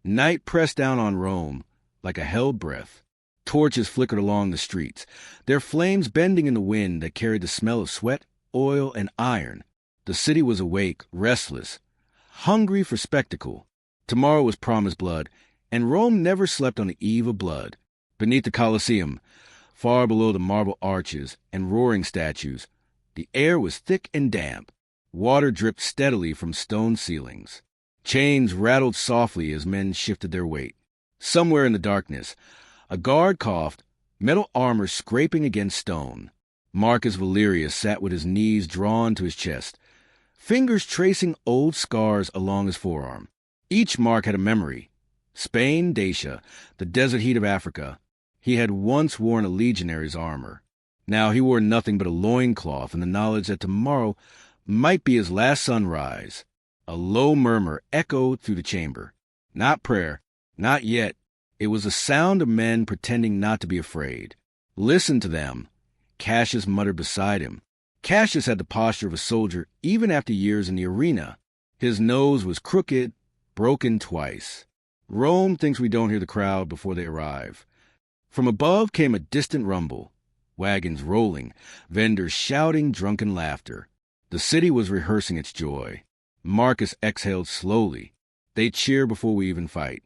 Night pressed down on Rome like a held breath. Torches flickered along the streets, their flames bending in the wind that carried the smell of sweat, oil, and iron. The city was awake, restless, hungry for spectacle. Tomorrow was promised blood, and Rome never slept on the eve of blood. Beneath the Colosseum, far below the marble arches and roaring statues, the air was thick and damp. Water dripped steadily from stone ceilings. Chains rattled softly as men shifted their weight. Somewhere in the darkness, a guard coughed, metal armor scraping against stone. Marcus Valerius sat with his knees drawn to his chest, fingers tracing old scars along his forearm. Each mark had a memory. Spain, Dacia, the desert heat of Africa. He had once worn a legionary's armor. Now he wore nothing but a loincloth and the knowledge that tomorrow might be his last sunrise. A low murmur echoed through the chamber. Not prayer, not yet. It was the sound of men pretending not to be afraid. Listen to them, Cassius muttered beside him. Cassius had the posture of a soldier even after years in the arena. His nose was crooked, broken twice. Rome thinks we don't hear the crowd before they arrive. From above came a distant rumble. Wagons rolling, vendors shouting drunken laughter. The city was rehearsing its joy. Marcus exhaled slowly. They cheer before we even fight.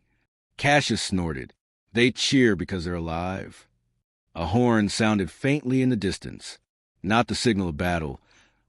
Cassius snorted. They cheer because they're alive. A horn sounded faintly in the distance. Not the signal of battle,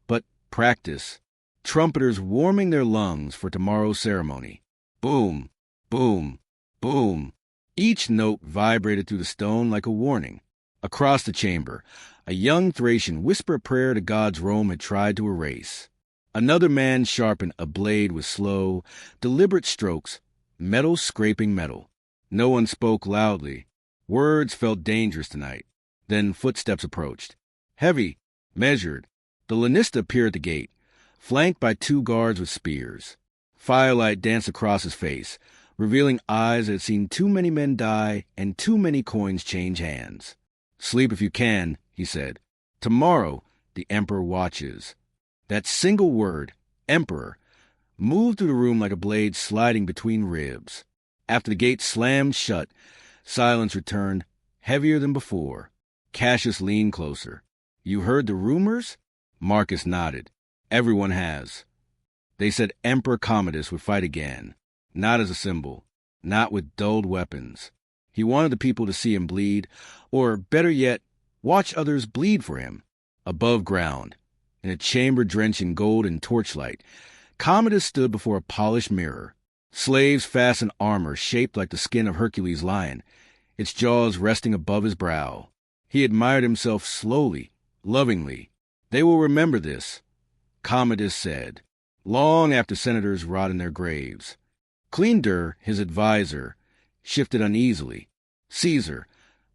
but practice. Trumpeters warming their lungs for tomorrow's ceremony. Boom, boom, boom. Each note vibrated through the stone like a warning. Across the chamber, a young Thracian whispered a prayer to gods Rome had tried to erase. Another man sharpened a blade with slow, deliberate strokes, metal scraping metal. No one spoke loudly. Words felt dangerous tonight. Then footsteps approached. Heavy, measured. The lanista appeared at the gate, flanked by 2 guards with spears. Firelight danced across his face, revealing eyes that had seen too many men die and too many coins change hands. Sleep if you can, he said. Tomorrow, the emperor watches. That single word, emperor, moved through the room like a blade sliding between ribs. After the gate slammed shut, silence returned, heavier than before. Cassius leaned closer. You heard the rumors? Marcus nodded. Everyone has. They said Emperor Commodus would fight again. Not as a symbol. Not with dulled weapons. He wanted the people to see him bleed, or, better yet, watch others bleed for him. Above ground, in a chamber drenched in gold and torchlight, Commodus stood before a polished mirror. Slaves fastened armor shaped like the skin of Hercules' lion, its jaws resting above his brow. He admired himself slowly, lovingly. They will remember this, Commodus said, long after senators rot in their graves. Cleander, his advisor, shifted uneasily. Caesar,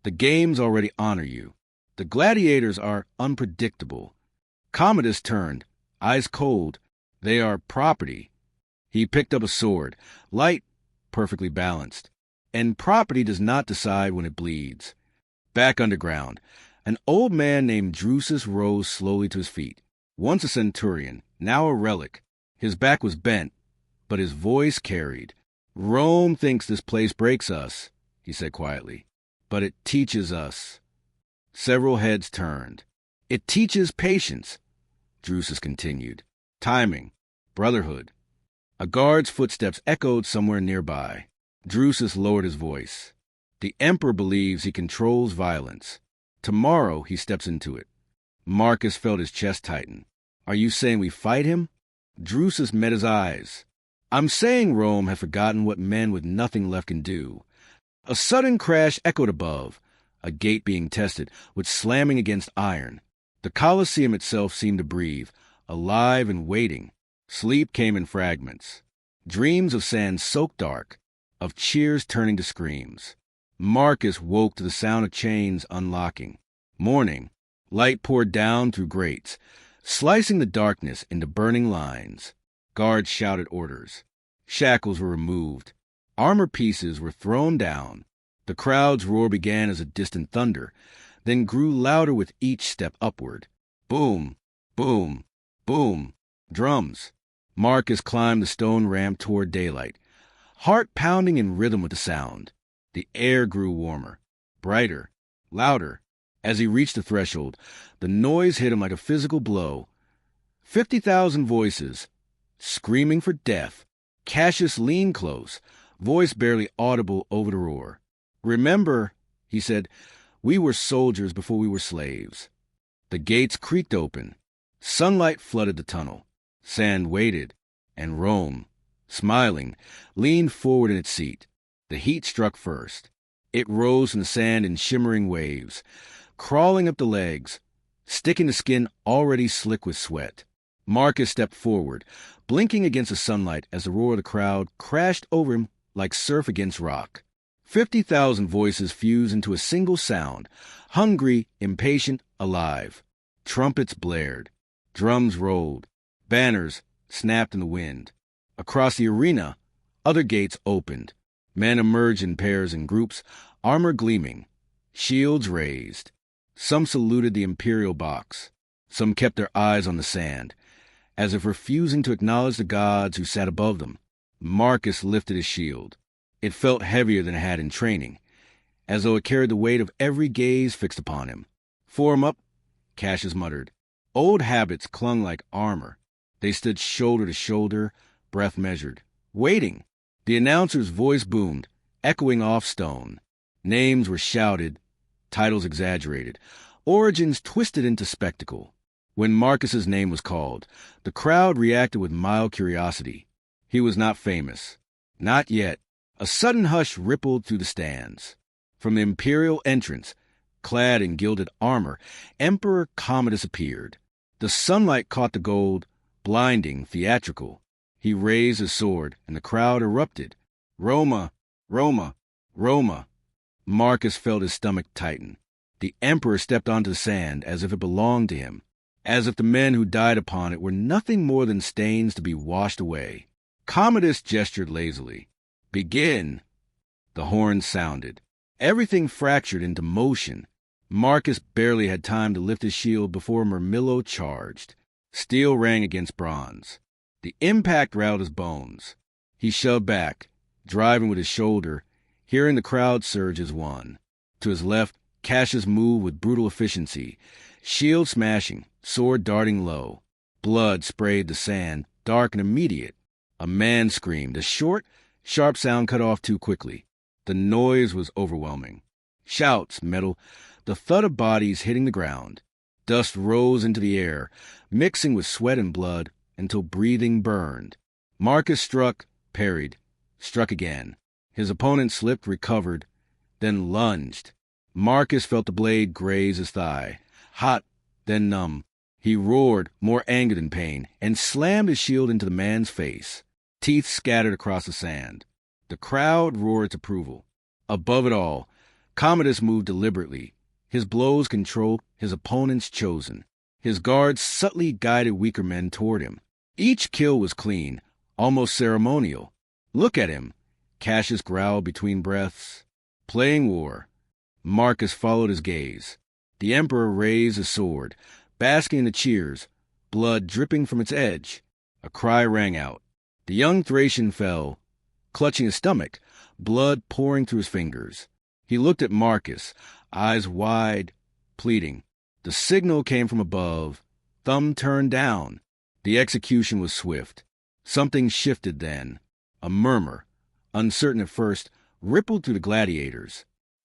the games already honor you. The gladiators are unpredictable. Commodus turned, eyes cold. They are property. He picked up a sword, light, perfectly balanced. And property does not decide when it bleeds. Back underground, an old man named Drusus rose slowly to his feet. Once a centurion, now a relic. His back was bent, but his voice carried. Rome thinks this place breaks us, he said quietly, but it teaches us. Several heads turned. It teaches patience, Drusus continued. Timing, brotherhood. A guard's footsteps echoed somewhere nearby. Drusus lowered his voice. The emperor believes he controls violence. Tomorrow he steps into it. Marcus felt his chest tighten. Are you saying we fight him? Drusus met his eyes. I'm saying Rome has forgotten what men with nothing left can do. A sudden crash echoed above, a gate being tested, with slamming against iron. The Colosseum itself seemed to breathe, alive and waiting. Sleep came in fragments. Dreams of sand soaked dark, of cheers turning to screams. Marcus woke to the sound of chains unlocking. Morning. Light poured down through grates, slicing the darkness into burning lines. Guards shouted orders. Shackles were removed. Armor pieces were thrown down. The crowd's roar began as a distant thunder, then grew louder with each step upward. Boom, boom, boom. Drums. Marcus climbed the stone ramp toward daylight. heart pounding in rhythm with the sound. The air grew warmer, brighter, louder. As he reached the threshold, the noise hit him like a physical blow. 50,000 voices, screaming for death. Cassius leaned close, voice barely audible over the roar. "Remember," he said, "we were soldiers before we were slaves." The gates creaked open. Sunlight flooded the tunnel. Sand waited, and Rome, smiling, leaned forward in its seat. The heat struck first. It rose from the sand in shimmering waves, crawling up the legs, sticking the skin already slick with sweat. Marcus stepped forward, blinking against the sunlight as the roar of the crowd crashed over him like surf against rock. 50,000 voices fused into a single sound, hungry, impatient, alive. Trumpets blared. Drums rolled. Banners snapped in the wind. Across the arena, other gates opened. Men emerged in pairs and groups, armor gleaming, shields raised. Some saluted the imperial box. Some kept their eyes on the sand, as if refusing to acknowledge the gods who sat above them. Marcus lifted his shield. It felt heavier than it had in training, as though it carried the weight of every gaze fixed upon him. "Form up," Cassius muttered. Old habits clung like armor. They stood shoulder to shoulder, breath measured, waiting. The announcer's voice boomed, echoing off stone. Names were shouted, titles exaggerated, origins twisted into spectacle. When Marcus's name was called, the crowd reacted with mild curiosity. He was not famous. Not yet. A sudden hush rippled through the stands. From the imperial entrance, clad in gilded armor, Emperor Commodus appeared. The sunlight caught the gold, blinding, theatrical. He raised his sword, and the crowd erupted. "Roma! Roma! Roma!" Marcus felt his stomach tighten. The emperor stepped onto the sand as if it belonged to him, as if the men who died upon it were nothing more than stains to be washed away. Commodus gestured lazily. "Begin!" The horn sounded. Everything fractured into motion. Marcus barely had time to lift his shield before Murmillo charged. Steel rang against bronze. The impact rattled his bones. He shoved back, driving with his shoulder, hearing the crowd surge as one. To his left, Cassius moved with brutal efficiency, shield smashing, sword darting low. Blood sprayed the sand, dark and immediate. A man screamed, a short, sharp sound cut off too quickly. The noise was overwhelming. Shouts, metal, the thud of bodies hitting the ground. Dust rose into the air, mixing with sweat and blood, until breathing burned. Marcus struck, parried, struck again. His opponent slipped, recovered, then lunged. Marcus felt the blade graze his thigh, hot, then numb. He roared, more anger than pain, and slammed his shield into the man's face. Teeth scattered across the sand. The crowd roared its approval. Above it all, Commodus moved deliberately, his blows controlled, his opponents chosen. His guards subtly guided weaker men toward him. Each kill was clean, almost ceremonial. "Look at him," Cassius growled between breaths. "Playing war." Marcus followed his gaze. The emperor raised his sword, basking in the cheers, blood dripping from its edge. A cry rang out. The young Thracian fell, clutching his stomach, blood pouring through his fingers. He looked at Marcus, eyes wide, pleading. The signal came from above, thumb turned down. The execution was swift. Something shifted then. A murmur, uncertain at first, rippled through the gladiators.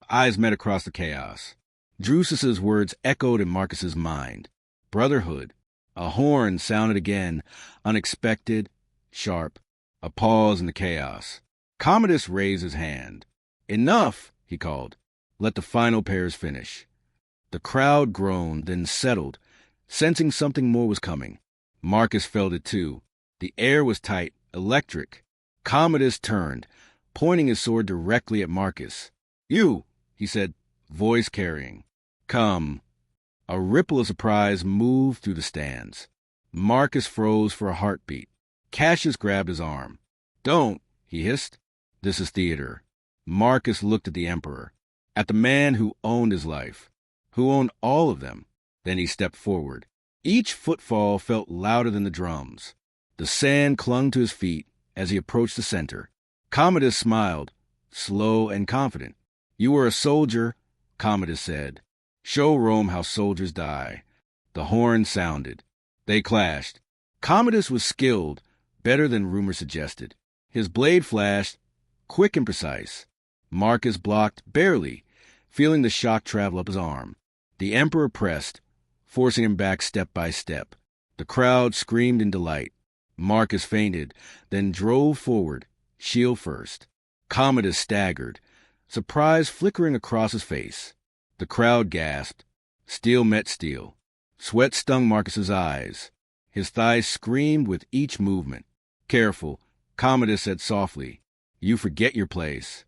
Eyes met across the chaos. Drusus's words echoed in Marcus's mind. Brotherhood. A horn sounded again, unexpected, sharp. A pause in the chaos. Commodus raised his hand. "Enough," he called. "Let the final pairs finish." The crowd groaned, then settled, sensing something more was coming. Marcus felt it too. The air was tight, electric. Commodus turned, pointing his sword directly at Marcus. "You," he said, voice carrying. "Come." A ripple of surprise moved through the stands. Marcus froze for a heartbeat. Cassius grabbed his arm. "Don't," he hissed. "This is theater." Marcus looked at the emperor, at the man who owned his life, who owned all of them. Then he stepped forward. Each footfall felt louder than the drums. The sand clung to his feet as he approached the center. Commodus smiled, slow and confident. "You were a soldier," Commodus said. "Show Rome how soldiers die." The horn sounded. They clashed. Commodus was skilled, better than rumor suggested. His blade flashed, quick and precise. Marcus blocked barely, feeling the shock travel up his arm. The emperor pressed, forcing him back step by step. The crowd screamed in delight. Marcus fainted, then drove forward, shield first. Commodus staggered, surprise flickering across his face. The crowd gasped. Steel met steel. Sweat stung Marcus's eyes. His thighs screamed with each movement. "Careful," Commodus said softly. "You forget your place."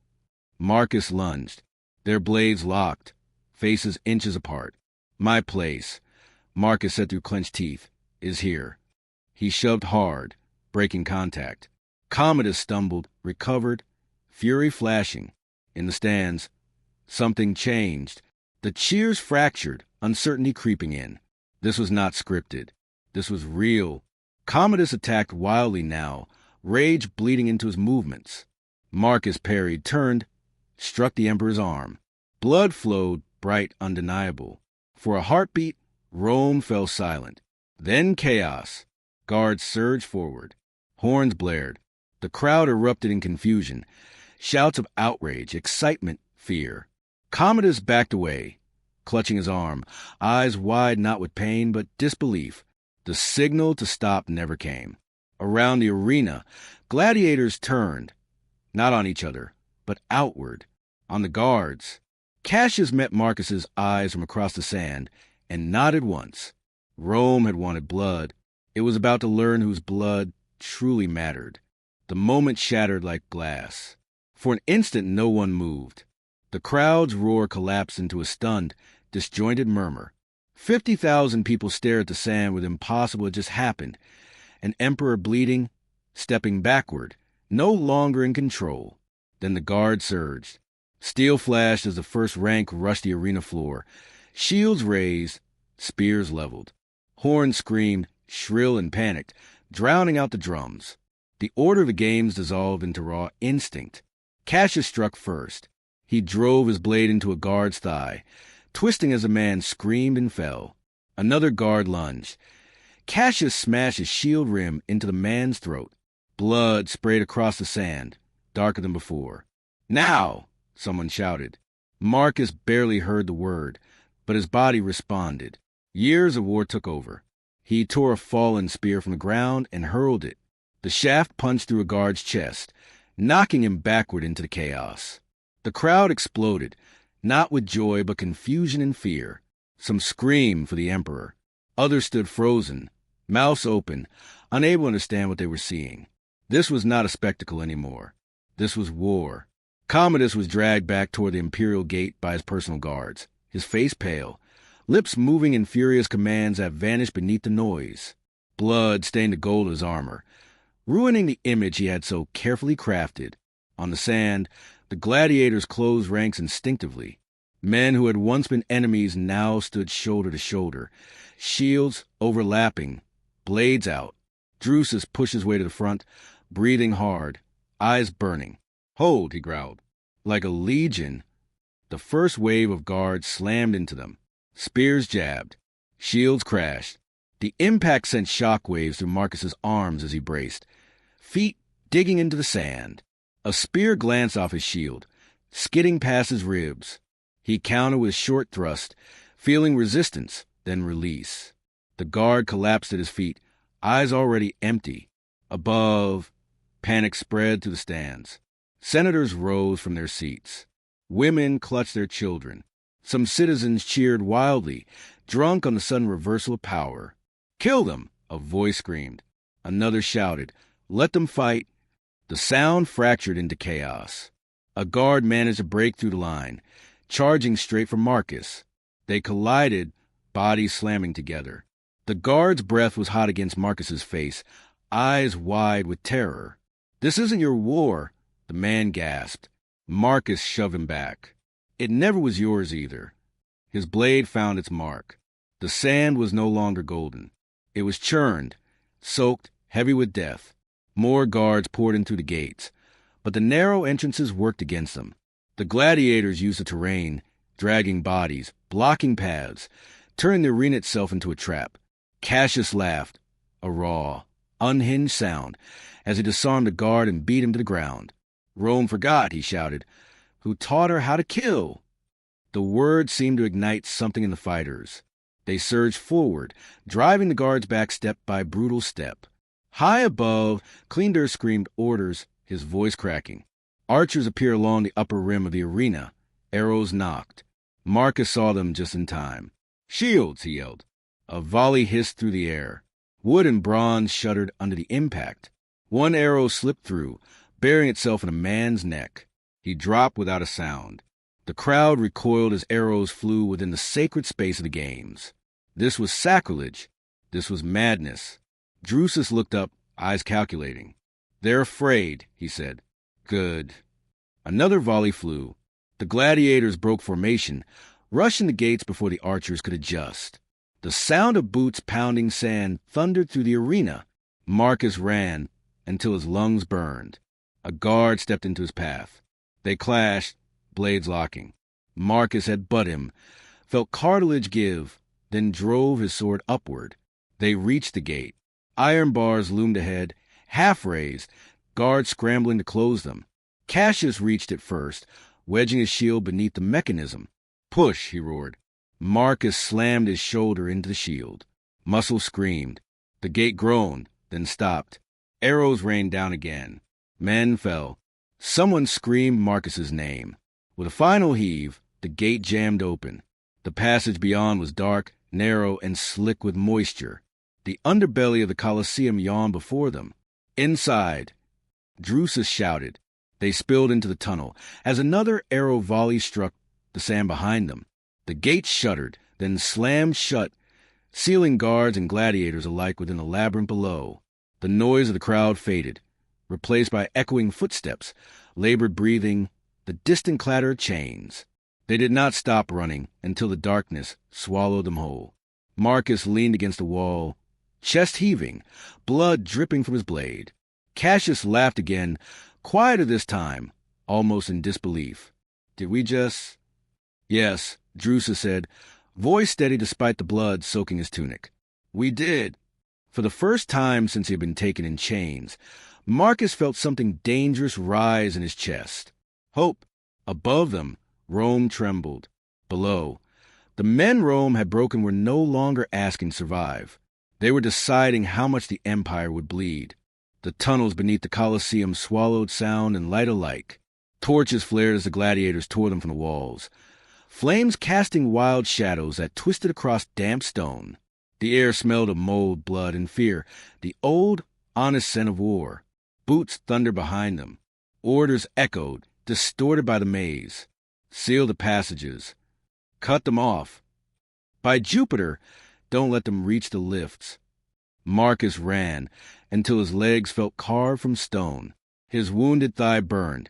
Marcus lunged. Their blades locked, faces inches apart. "My place," Marcus said through clenched teeth, "is here." He shoved hard, breaking contact. Commodus stumbled, recovered, fury flashing. In the stands, something changed. The cheers fractured, uncertainty creeping in. This was not scripted. This was real. Commodus attacked wildly now, rage bleeding into his movements. Marcus parried, turned, struck the emperor's arm. Blood flowed, bright, undeniable. For a heartbeat, Rome fell silent. Then chaos. Guards surged forward. Horns blared. The crowd erupted in confusion. Shouts of outrage, excitement, fear. Commodus backed away, clutching his arm, eyes wide not with pain but disbelief. The signal to stop never came. Around the arena, gladiators turned, not on each other, but outward, on the guards. Cassius met Marcus's eyes from across the sand and nodded once. Rome had wanted blood. It was about to learn whose blood truly mattered. The moment shattered like glass. For an instant, no one moved. The crowd's roar collapsed into a stunned, disjointed murmur. 50,000 people stared at the sand with impossible had just happened. An emperor bleeding, stepping backward, no longer in control. Then the guard surged. Steel flashed as the first rank rushed the arena floor. Shields raised, spears leveled. Horns screamed, shrill and panicked, drowning out the drums. The order of the games dissolved into raw instinct. Cassius struck first. He drove his blade into a guard's thigh, twisting as a man screamed and fell. Another guard lunged. Cassius smashed his shield rim into the man's throat. Blood sprayed across the sand, darker than before. "Now!" someone shouted. Marcus barely heard the word, but his body responded. Years of war took over. He tore a fallen spear from the ground and hurled it. The shaft punched through a guard's chest, knocking him backward into the chaos. The crowd exploded, not with joy but confusion and fear. Some screamed for the emperor. Others stood frozen, mouths open, unable to understand what they were seeing. This was not a spectacle anymore. This was war. Commodus was dragged back toward the imperial gate by his personal guards, his face pale, lips moving in furious commands that vanished beneath the noise. Blood stained the gold of his armor, ruining the image he had so carefully crafted. On the sand, the gladiators closed ranks instinctively. Men who had once been enemies now stood shoulder to shoulder, shields overlapping, blades out. Drusus pushed his way to the front, breathing hard, eyes burning. "Hold," he growled. Like a legion, the first wave of guards slammed into them. Spears jabbed. Shields crashed. The impact sent shockwaves through Marcus's arms as he braced, feet digging into the sand. A spear glanced off his shield, skidding past his ribs. He countered with short thrust, feeling resistance, then release. The guard collapsed at his feet, eyes already empty. Above, panic spread through the stands. Senators rose from their seats. Women clutched their children. Some citizens cheered wildly, drunk on the sudden reversal of power. "Kill them!" a voice screamed. Another shouted, "Let them fight." The sound fractured into chaos. A guard managed to break through the line, charging straight for Marcus. They collided, bodies slamming together. The guard's breath was hot against Marcus's face, eyes wide with terror. "This isn't your war," the man gasped. Marcus shoved him back. "It never was yours either." His blade found its mark. The sand was no longer golden. It was churned, soaked, heavy with death. More guards poured in through the gates. But the narrow entrances worked against them. The gladiators used the terrain, dragging bodies, blocking paths, turning the arena itself into a trap. Cassius laughed, a raw, unhinged sound, as he disarmed a guard and beat him to the ground. "Rome forgot," he shouted. "Who taught her how to kill?" The word seemed to ignite something in the fighters. They surged forward, driving the guards back step by brutal step. High above, Cleander screamed orders, his voice cracking. Archers appeared along the upper rim of the arena. Arrows knocked. Marcus saw them just in time. "Shields!" he yelled. A volley hissed through the air. Wood and bronze shuddered under the impact. One arrow slipped through, burying itself in a man's neck. He dropped without a sound. The crowd recoiled as arrows flew within the sacred space of the games. This was sacrilege. This was madness. Drusus looked up, eyes calculating. "They're afraid," he said. "Good." Another volley flew. The gladiators broke formation, rushing the gates before the archers could adjust. The sound of boots pounding sand thundered through the arena. Marcus ran until his lungs burned. A guard stepped into his path. They clashed, blades locking. Marcus had butt him, felt cartilage give, then drove his sword upward. They reached the gate. Iron bars loomed ahead, half raised, guards scrambling to close them. Cassius reached it first, wedging his shield beneath the mechanism. "Push," he roared. Marcus slammed his shoulder into the shield. Muscle screamed. The gate groaned, then stopped. Arrows rained down again. Men fell. Someone screamed Marcus's name. With a final heave, the gate jammed open. The passage beyond was dark, narrow, and slick with moisture. The underbelly of the Colosseum yawned before them. Inside, Drusus shouted. They spilled into the tunnel as another arrow volley struck the sand behind them. The gate shuddered, then slammed shut, sealing guards and gladiators alike within the labyrinth below. The noise of the crowd faded, replaced by echoing footsteps, labored breathing, the distant clatter of chains. They did not stop running until the darkness swallowed them whole. Marcus leaned against the wall, chest heaving, blood dripping from his blade. Cassius laughed again, quieter this time, almost in disbelief. "Did we just—" "Yes," Drusus said, voice steady despite the blood soaking his tunic. "We did." For the first time since he had been taken in chains, Marcus felt something dangerous rise in his chest. Hope. Above them, Rome trembled. Below, the men Rome had broken were no longer asking to survive. They were deciding how much the empire would bleed. The tunnels beneath the Colosseum swallowed sound and light alike. Torches flared as the gladiators tore them from the walls. Flames casting wild shadows that twisted across damp stone. The air smelled of mold, blood, and fear, the old, honest scent of war. Boots thundered behind them. Orders echoed, distorted by the maze. Seal the passages. Cut them off. By Jupiter, don't let them reach the lifts. Marcus ran until his legs felt carved from stone. His wounded thigh burned,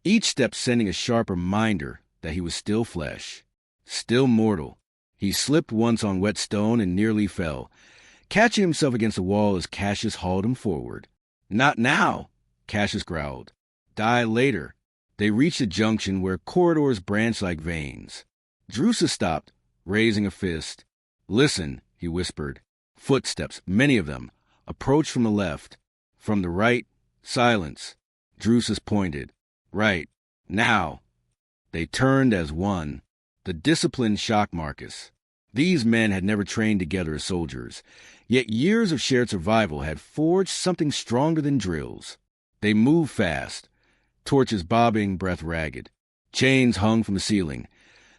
each step sending a sharp reminder that he was still flesh, still mortal. He slipped once on wet stone and nearly fell, catching himself against the wall as Cassius hauled him forward. "Not now," Cassius growled. "Die later." They reached a junction where corridors branched like veins. Drusus stopped, raising a fist. "Listen," he whispered. Footsteps, many of them, approached from the left. From the right, silence. Drusus pointed. "Right. Now." They turned as one. The discipline shocked Marcus. These men had never trained together as soldiers, yet years of shared survival had forged something stronger than drills. They moved fast, torches bobbing, breath ragged. Chains hung from the ceiling,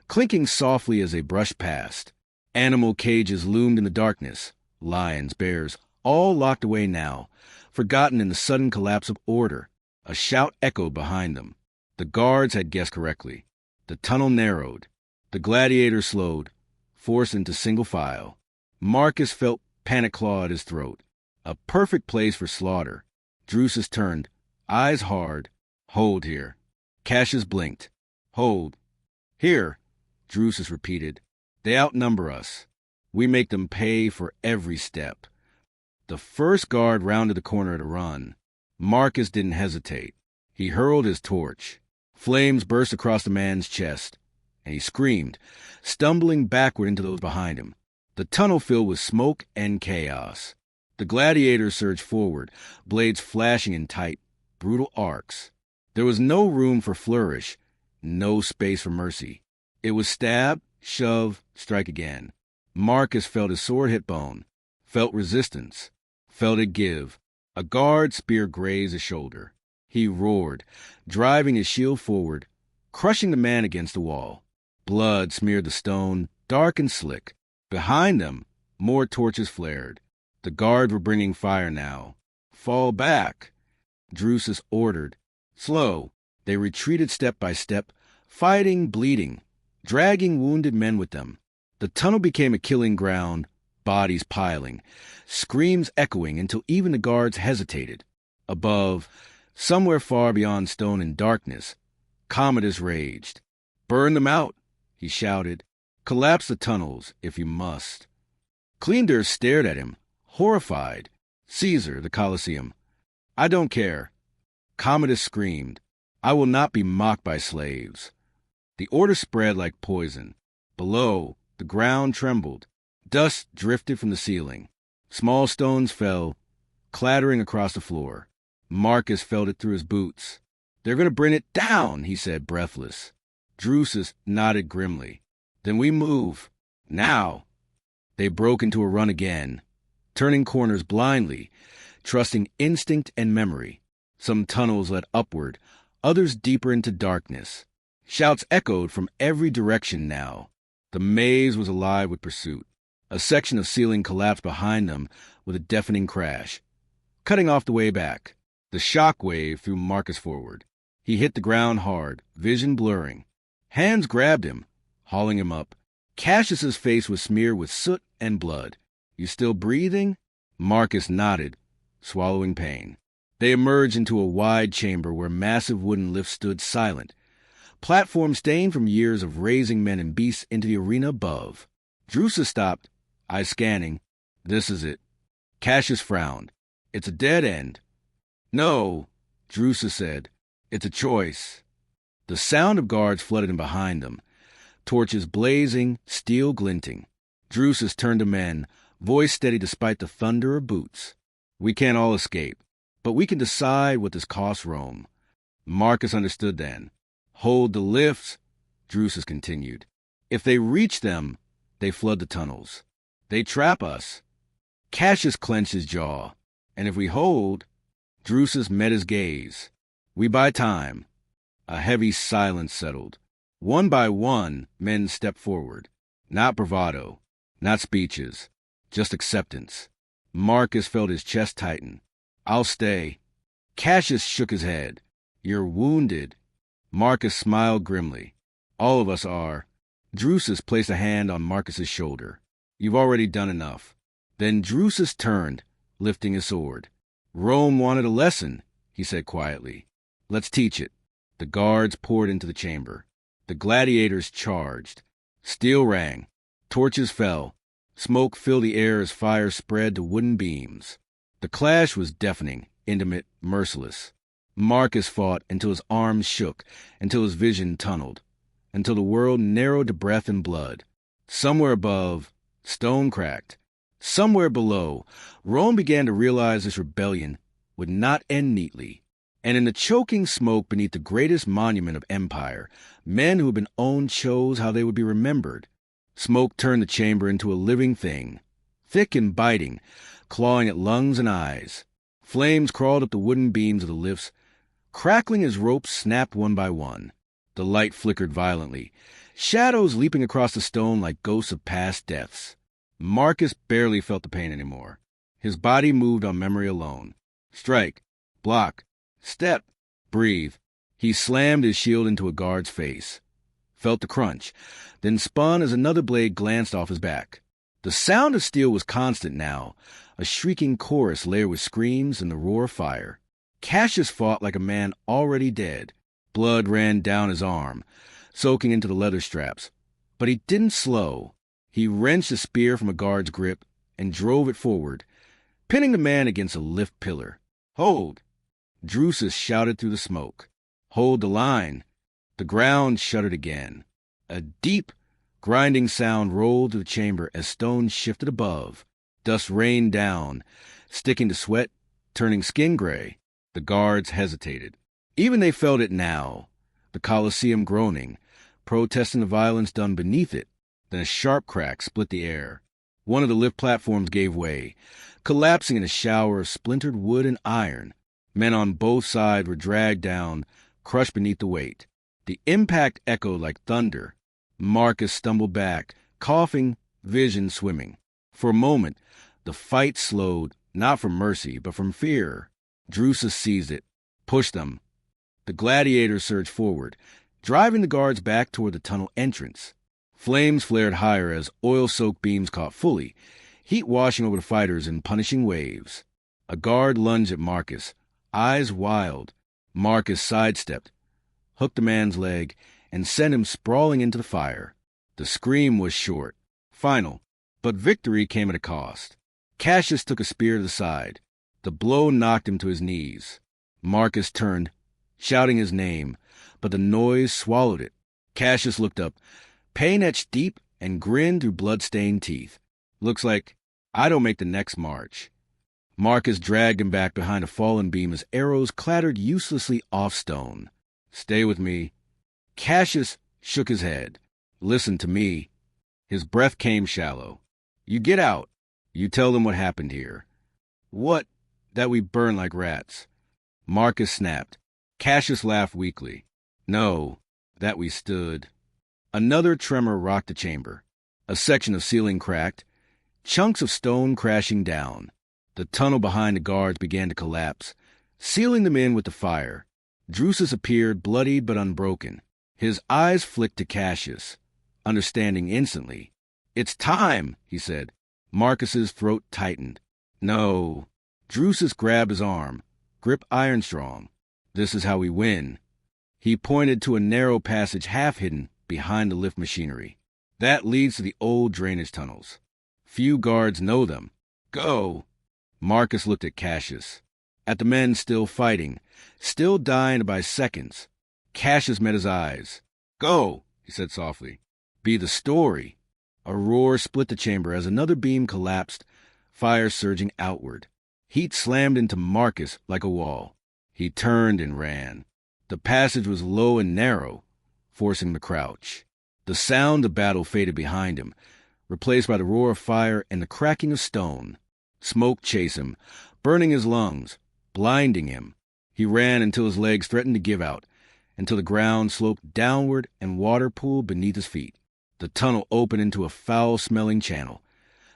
clinking softly as they brushed past. Animal cages loomed in the darkness. Lions, bears, all locked away now, forgotten in the sudden collapse of order. A shout echoed behind them. The guards had guessed correctly. The tunnel narrowed. The gladiators slowed, forced into single file. Marcus felt panic claw at his throat. A perfect place for slaughter. Drusus turned, eyes hard. "Hold here." Cassius blinked. "Hold. Here," Drusus repeated. "They outnumber us. We make them pay for every step." The first guard rounded the corner at a run. Marcus didn't hesitate. He hurled his torch. Flames burst across the man's chest, and he screamed, stumbling backward into those behind him. The tunnel filled with smoke and chaos. The gladiators surged forward, blades flashing in tight, brutal arcs. There was no room for flourish, no space for mercy. It was stab, shove, strike again. Marcus felt his sword hit bone, felt resistance, felt it give. A guard spear grazed his shoulder. He roared, driving his shield forward, crushing the man against the wall. Blood smeared the stone, dark and slick. Behind them, more torches flared. The guards were bringing fire now. Fall back, Drusus ordered. Slow, they retreated step by step, fighting, bleeding, dragging wounded men with them. The tunnel became a killing ground, bodies piling, screams echoing until even the guards hesitated. Above, somewhere far beyond stone and darkness, Commodus raged. Burn them out, he shouted. Collapse the tunnels, if you must. Cleanders stared at him, horrified. Caesar, the Colosseum. I don't care. Commodus screamed. I will not be mocked by slaves. The order spread like poison. Below, the ground trembled. Dust drifted from the ceiling. Small stones fell, clattering across the floor. Marcus felt it through his boots. They're going to bring it down, he said, breathless. Drusus nodded grimly. Then we move. Now. They broke into a run again, turning corners blindly, trusting instinct and memory. Some tunnels led upward, others deeper into darkness. Shouts echoed from every direction now. The maze was alive with pursuit. A section of ceiling collapsed behind them with a deafening crash, cutting off the way back. The shock wave threw Marcus forward. He hit the ground hard, vision blurring. Hands grabbed him, hauling him up. Cassius's face was smeared with soot and blood. You still breathing? Marcus nodded, swallowing pain. They emerged into a wide chamber where massive wooden lifts stood silent, platforms stained from years of raising men and beasts into the arena above. Drusus stopped, eyes scanning. This is it. Cassius frowned. It's a dead end. No, Drusus said. It's a choice. The sound of guards flooded in behind them, torches blazing, steel glinting. Drusus turned to men, voice steady despite the thunder of boots. We can't all escape, but we can decide what this costs Rome. Marcus understood then. Hold the lifts, Drusus continued. If they reach them, they flood the tunnels. They trap us. Cassius clenched his jaw. And if we hold, Drusus met his gaze. We buy time. A heavy silence settled. One by one, men stepped forward. Not bravado, not speeches, just acceptance. Marcus felt his chest tighten. I'll stay. Cassius shook his head. You're wounded. Marcus smiled grimly. All of us are. Drusus placed a hand on Marcus's shoulder. You've already done enough. Then Drusus turned, lifting his sword. Rome wanted a lesson, he said quietly. Let's teach it. The guards poured into the chamber. The gladiators charged. Steel rang. Torches fell. Smoke filled the air as fire spread to wooden beams. The clash was deafening, intimate, merciless. Marcus fought until his arms shook, until his vision tunneled, until the world narrowed to breath and blood. Somewhere above, stone cracked. Somewhere below, Rome began to realize this rebellion would not end neatly. And in the choking smoke beneath the greatest monument of empire, men who had been owned chose how they would be remembered. Smoke turned the chamber into a living thing, thick and biting, clawing at lungs and eyes. Flames crawled up the wooden beams of the lifts, crackling as ropes snapped one by one. The light flickered violently, shadows leaping across the stone like ghosts of past deaths. Marcus barely felt the pain anymore. His body moved on memory alone. Strike, block, step, breathe. He slammed his shield into a guard's face, felt the crunch, then spun as another blade glanced off his back. The sound of steel was constant now, a shrieking chorus layered with screams and the roar of fire. Cassius fought like a man already dead. Blood ran down his arm, soaking into the leather straps. But he didn't slow. He wrenched a spear from a guard's grip and drove it forward, pinning the man against a lift pillar. Hold! Drusus shouted through the smoke. Hold the line. The ground shuddered again. A deep, grinding sound rolled through the chamber as stones shifted above. Dust rained down, sticking to sweat, turning skin gray. The guards hesitated. Even they felt it now, the Colosseum groaning, protesting the violence done beneath it. Then a sharp crack split the air. One of the lift platforms gave way, collapsing in a shower of splintered wood and iron. Men on both sides were dragged down, crushed beneath the weight. The impact echoed like thunder. Marcus stumbled back, coughing, vision swimming. For a moment, the fight slowed, not from mercy, but from fear. Drusus seized it, pushed them. The gladiators surged forward, driving the guards back toward the tunnel entrance. Flames flared higher as oil-soaked beams caught fully, heat washing over the fighters in punishing waves. A guard lunged at Marcus, eyes wild. Marcus sidestepped, hooked the man's leg, and sent him sprawling into the fire. The scream was short, final, but victory came at a cost. Cassius took a spear to the side. The blow knocked him to his knees. Marcus turned, shouting his name, but the noise swallowed it. Cassius looked up, pain etched deep, and grinned through blood-stained teeth. Looks like I don't make the next march. Marcus dragged him back behind a fallen beam as arrows clattered uselessly off stone. Stay with me. Cassius shook his head. Listen to me. His breath came shallow. You get out. You tell them what happened here. What? That we burn like rats. Marcus snapped. Cassius laughed weakly. No, that we stood. Another tremor rocked the chamber. A section of ceiling cracked, chunks of stone crashing down. The tunnel behind the guards began to collapse, sealing them in with the fire. Drusus appeared, bloodied but unbroken. His eyes flicked to Cassius, understanding instantly. It's time, he said. Marcus's throat tightened. No. Drusus grabbed his arm, grip iron strong. This is how we win. He pointed to a narrow passage half hidden behind the lift machinery. That leads to the old drainage tunnels. Few guards know them. Go. Marcus looked at Cassius, at the men still fighting, still dying by seconds. Cassius met his eyes. Go, he said softly. Be the story. A roar split the chamber as another beam collapsed, fire surging outward. Heat slammed into Marcus like a wall. He turned and ran. The passage was low and narrow, forcing the crouch. The sound of battle faded behind him, replaced by the roar of fire and the cracking of stone. Smoke chased him, burning his lungs, blinding him. He ran until his legs threatened to give out, until the ground sloped downward and water pooled beneath his feet. The tunnel opened into a foul-smelling channel,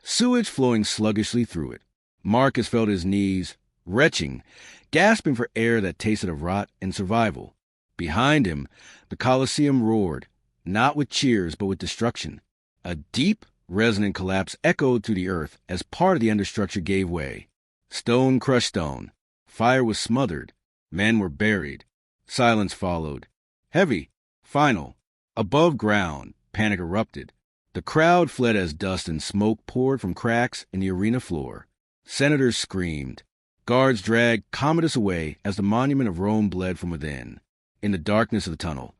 sewage flowing sluggishly through it. Marcus felt his knees, retching, gasping for air that tasted of rot and survival. Behind him, the Colosseum roared, not with cheers but with destruction. A deep, resonant collapse echoed through the earth as part of the understructure gave way. Stone crushed stone. Fire was smothered. Men were buried. Silence followed. Heavy. Final. Above ground, panic erupted. The crowd fled as dust and smoke poured from cracks in the arena floor. Senators screamed. Guards dragged Commodus away as the monument of Rome bled from within. In the darkness of the tunnel,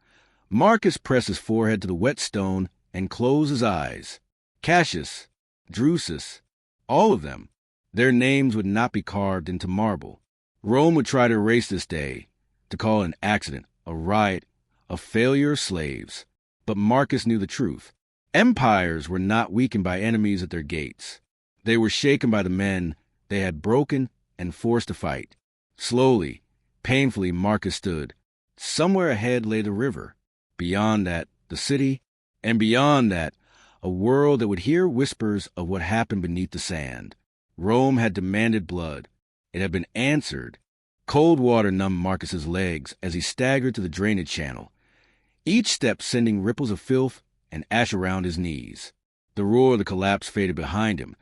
Marcus pressed his forehead to the wet stone and closed his eyes. Cassius, Drusus, all of them. Their names would not be carved into marble. Rome would try to erase this day, to call it an accident, a riot, a failure of slaves. But Marcus knew the truth. Empires were not weakened by enemies at their gates. They were shaken by the men they had broken and forced to fight. Slowly, painfully, Marcus stood. Somewhere ahead lay the river. Beyond that, the city. And beyond that, a world that would hear whispers of what happened beneath the sand. Rome had demanded blood. It had been answered. Cold water numbed Marcus's legs as he staggered to the drainage channel, each step sending ripples of filth and ash around his knees. The roar of the collapse faded behind him,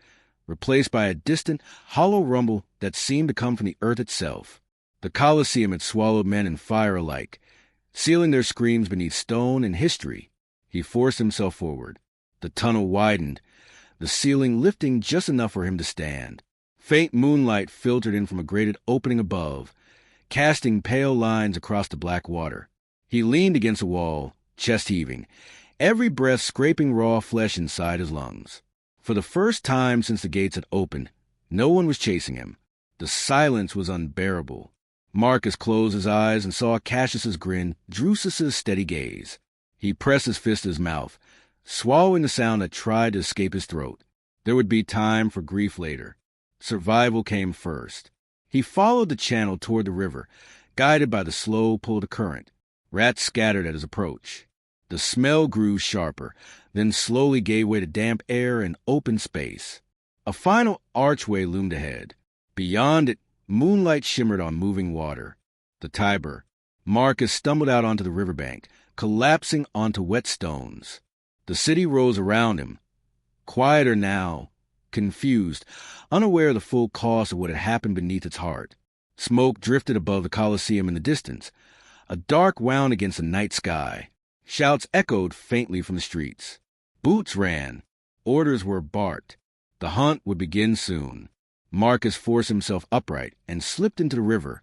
replaced by a distant, hollow rumble that seemed to come from the earth itself. The Colosseum had swallowed men and fire alike, sealing their screams beneath stone and history. He forced himself forward. The tunnel widened, the ceiling lifting just enough for him to stand. Faint moonlight filtered in from a grated opening above, casting pale lines across the black water. He leaned against a wall, chest heaving, every breath scraping raw flesh inside his lungs. For the first time since the gates had opened, no one was chasing him. The silence was unbearable. Marcus closed his eyes and saw Cassius's grin, Drusus's steady gaze. He pressed his fist to his mouth, swallowing the sound that tried to escape his throat. There would be time for grief later. Survival came first. He followed the channel toward the river, guided by the slow pull of the current. Rats scattered at his approach. The smell grew sharper, then slowly gave way to damp air and open space. A final archway loomed ahead. Beyond it, moonlight shimmered on moving water. The Tiber. Marcus stumbled out onto the riverbank, collapsing onto wet stones. The city rose around him, quieter now, confused, unaware of the full cost of what had happened beneath its heart. Smoke drifted above the Colosseum in the distance. A dark wound against the night sky. Shouts echoed faintly from the streets. Boots ran. Orders were barked. The hunt would begin soon. Marcus forced himself upright and slipped into the river,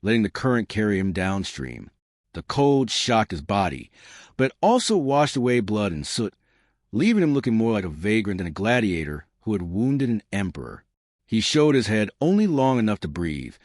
letting the current carry him downstream. The cold shocked his body, but also washed away blood and soot, leaving him looking more like a vagrant than a gladiator who had wounded an emperor. He showed his head only long enough to breathe,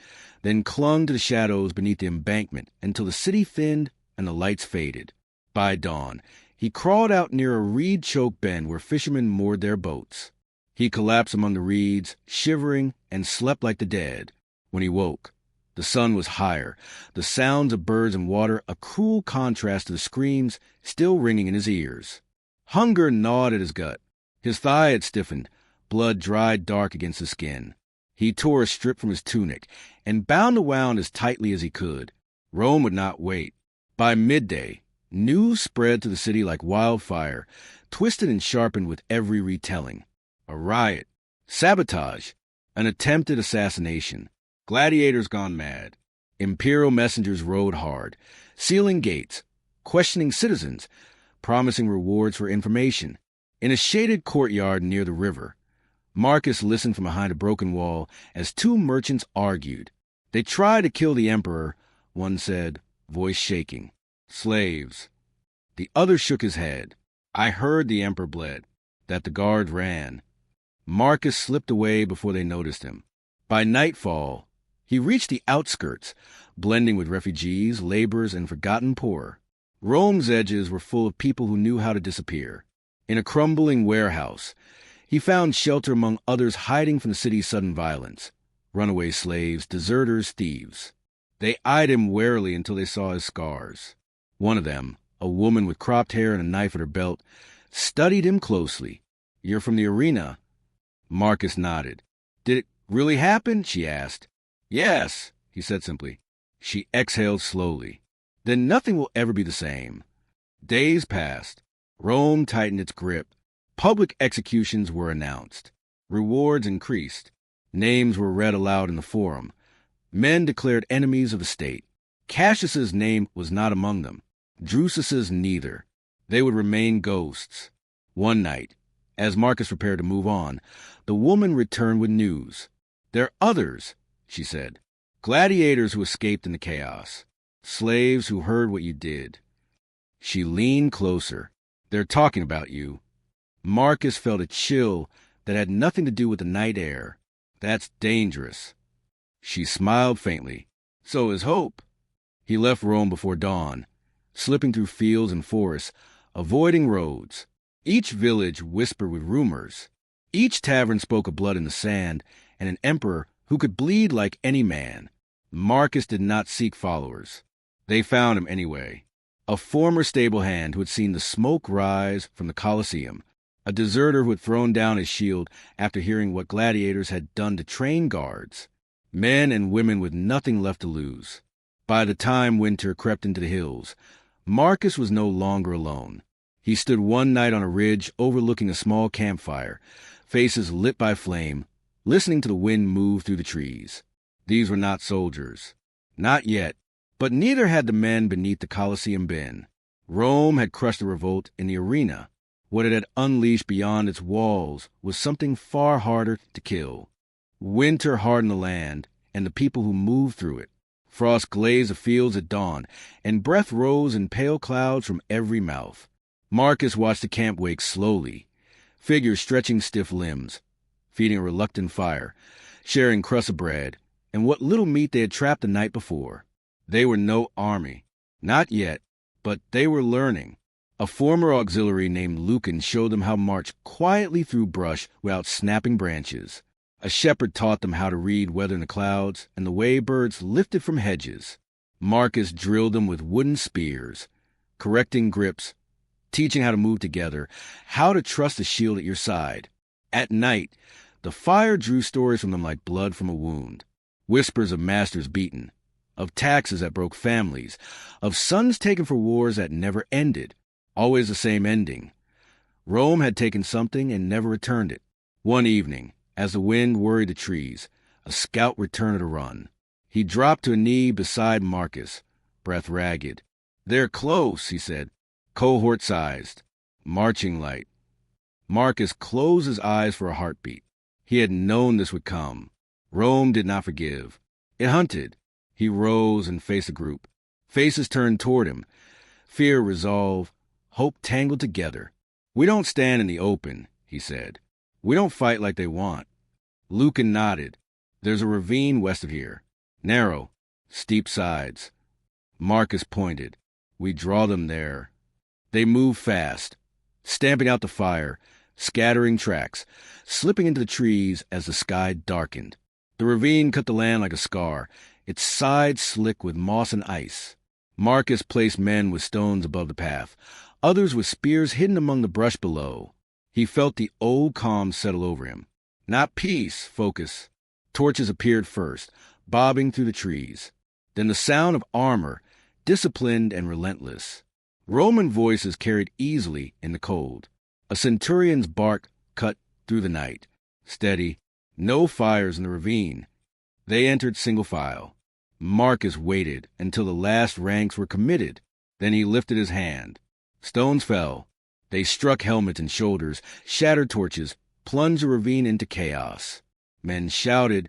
then clung to the shadows beneath the embankment until the city thinned and the lights faded. By dawn, he crawled out near a reed-choked bend where fishermen moored their boats. He collapsed among the reeds, shivering, and slept like the dead. When he woke, the sun was higher, the sounds of birds and water a cruel contrast to the screams still ringing in his ears. Hunger gnawed at his gut. His thigh had stiffened, blood dried dark against the skin. He tore a strip from his tunic and bound the wound as tightly as he could. Rome would not wait. By midday, news spread to the city like wildfire, twisted and sharpened with every retelling. A riot, sabotage, an attempted assassination, gladiators gone mad. Imperial messengers rode hard, sealing gates, questioning citizens, promising rewards for information. In a shaded courtyard near the river, Marcus listened from behind a broken wall as two merchants argued. They tried to kill the emperor, one said, voice shaking. Slaves. The other shook his head. I heard the emperor bled, that the guard ran. Marcus slipped away before they noticed him. By nightfall, he reached the outskirts, blending with refugees, laborers, and forgotten poor. Rome's edges were full of people who knew how to disappear. In a crumbling warehouse, he found shelter among others hiding from the city's sudden violence. Runaway slaves, deserters, thieves. They eyed him warily until they saw his scars. One of them, a woman with cropped hair and a knife at her belt, studied him closely. You're from the arena? Marcus nodded. Did it really happen? She asked. Yes, he said simply. She exhaled slowly. Then nothing will ever be the same. Days passed. Rome tightened its grip. Public executions were announced. Rewards increased. Names were read aloud in the forum. Men declared enemies of the state. Cassius's name was not among them. Drusus's neither. They would remain ghosts. One night, as Marcus prepared to move on, the woman returned with news. There are others, she said. Gladiators who escaped in the chaos. Slaves who heard what you did. She leaned closer. They're talking about you. Marcus felt a chill that had nothing to do with the night air. That's dangerous. She smiled faintly. So is hope. He left Rome before dawn, slipping through fields and forests, avoiding roads. Each village whispered with rumors. Each tavern spoke of blood in the sand and an emperor who could bleed like any man. Marcus did not seek followers. They found him anyway. A former stable hand who had seen the smoke rise from the Colosseum. A deserter who had thrown down his shield after hearing what gladiators had done to train guards. Men and women with nothing left to lose. By the time winter crept into the hills, Marcus was no longer alone. He stood one night on a ridge overlooking a small campfire, faces lit by flame, listening to the wind move through the trees. These were not soldiers. Not yet. But neither had the men beneath the Colosseum been. Rome had crushed the revolt in the arena. What it had unleashed beyond its walls was something far harder to kill. Winter hardened the land and the people who moved through it. Frost glazed the fields at dawn, and breath rose in pale clouds from every mouth. Marcus watched the camp wake slowly, figures stretching stiff limbs, feeding a reluctant fire, sharing crusts of bread, and what little meat they had trapped the night before. They were no army. Not yet, but they were learning. A former auxiliary named Lekin showed them how to march quietly through brush without snapping branches. A shepherd taught them how to read weather in the clouds and the way birds lifted from hedges. Marcus drilled them with wooden spears, correcting grips, teaching how to move together, how to trust the shield at your side. At night, the fire drew stories from them like blood from a wound. Whispers of masters beaten, of taxes that broke families, of sons taken for wars that never ended. Always the same ending. Rome had taken something and never returned it. One evening, as the wind worried the trees, a scout returned at a run. He dropped to a knee beside Marcus, breath ragged. "They're close," he said, cohort-sized, marching light. Marcus closed his eyes for a heartbeat. He had known this would come. Rome did not forgive. It hunted. He rose and faced the group. Faces turned toward him. Fear, resolve, hope tangled together. "We don't stand in the open," he said. "We don't fight like they want." Lekin nodded. "There's a ravine west of here. Narrow, steep sides." Marcus pointed. "We draw them there." They moved fast, stamping out the fire, scattering tracks, slipping into the trees as the sky darkened. The ravine cut the land like a scar, its sides slick with moss and ice. Marcus placed men with stones above the path, others with spears hidden among the brush below. He felt the old calm settle over him. Not peace, focus. Torches appeared first, bobbing through the trees. Then the sound of armor, disciplined and relentless. Roman voices carried easily in the cold. A centurion's bark cut through the night. Steady. No fires in the ravine. They entered single file. Marcus waited until the last ranks were committed. Then he lifted his hand. Stones fell. They struck helmets and shoulders, shattered torches, plunged the ravine into chaos. Men shouted.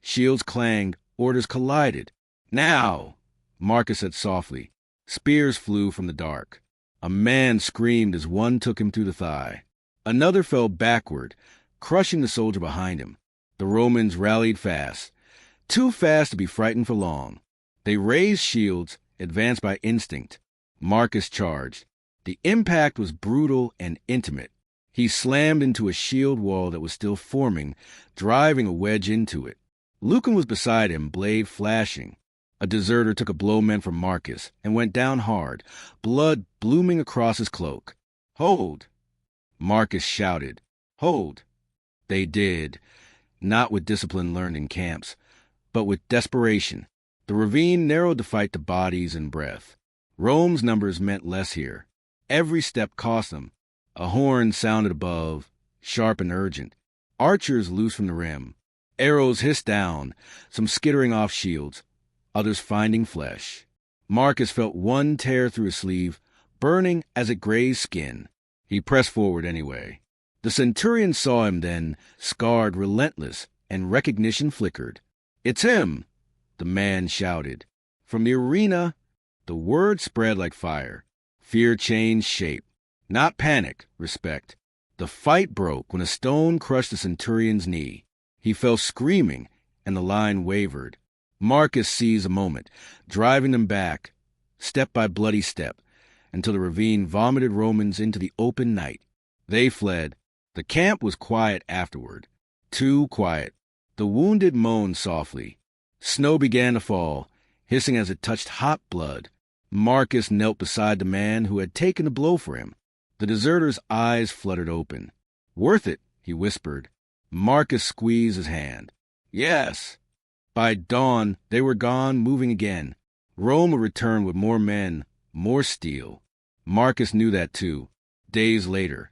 Shields clanged. Orders collided. "Now!" Marcus said softly. Spears flew from the dark. A man screamed as one took him through the thigh. Another fell backward, crushing the soldier behind him. The Romans rallied fast. Too fast to be frightened for long. They raised shields, advanced by instinct. Marcus charged. The impact was brutal and intimate. He slammed into a shield wall that was still forming, driving a wedge into it. Lekin was beside him, blade flashing. A deserter took a blow meant for Marcus and went down hard, blood blooming across his cloak. "Hold!" Marcus shouted. "Hold!" They did, not with discipline learned in camps, but with desperation. The ravine narrowed the fight to bodies and breath. Rome's numbers meant less here. Every step cost them. A horn sounded above, sharp and urgent. Archers loosed from the rim. Arrows hissed down, some skittering off shields, others finding flesh. Marcus felt one tear through his sleeve, burning as it grazed skin. He pressed forward anyway. The centurion saw him then, scarred, relentless, and recognition flickered. "It's him!" the man shouted. From the arena, the word spread like fire. Fear changed shape. Not panic, respect. The fight broke when a stone crushed the centurion's knee. He fell screaming, and the line wavered. Marcus seized a moment, driving them back, step by bloody step, until the ravine vomited Romans into the open night. They fled. The camp was quiet afterward. Too quiet. The wounded moaned softly. Snow began to fall, hissing as it touched hot blood. Marcus knelt beside the man who had taken the blow for him. The deserter's eyes fluttered open. "Worth it," he whispered. Marcus squeezed his hand. "Yes." By dawn, they were gone, moving again. Rome would return with more men, more steel. Marcus knew that too. Days later,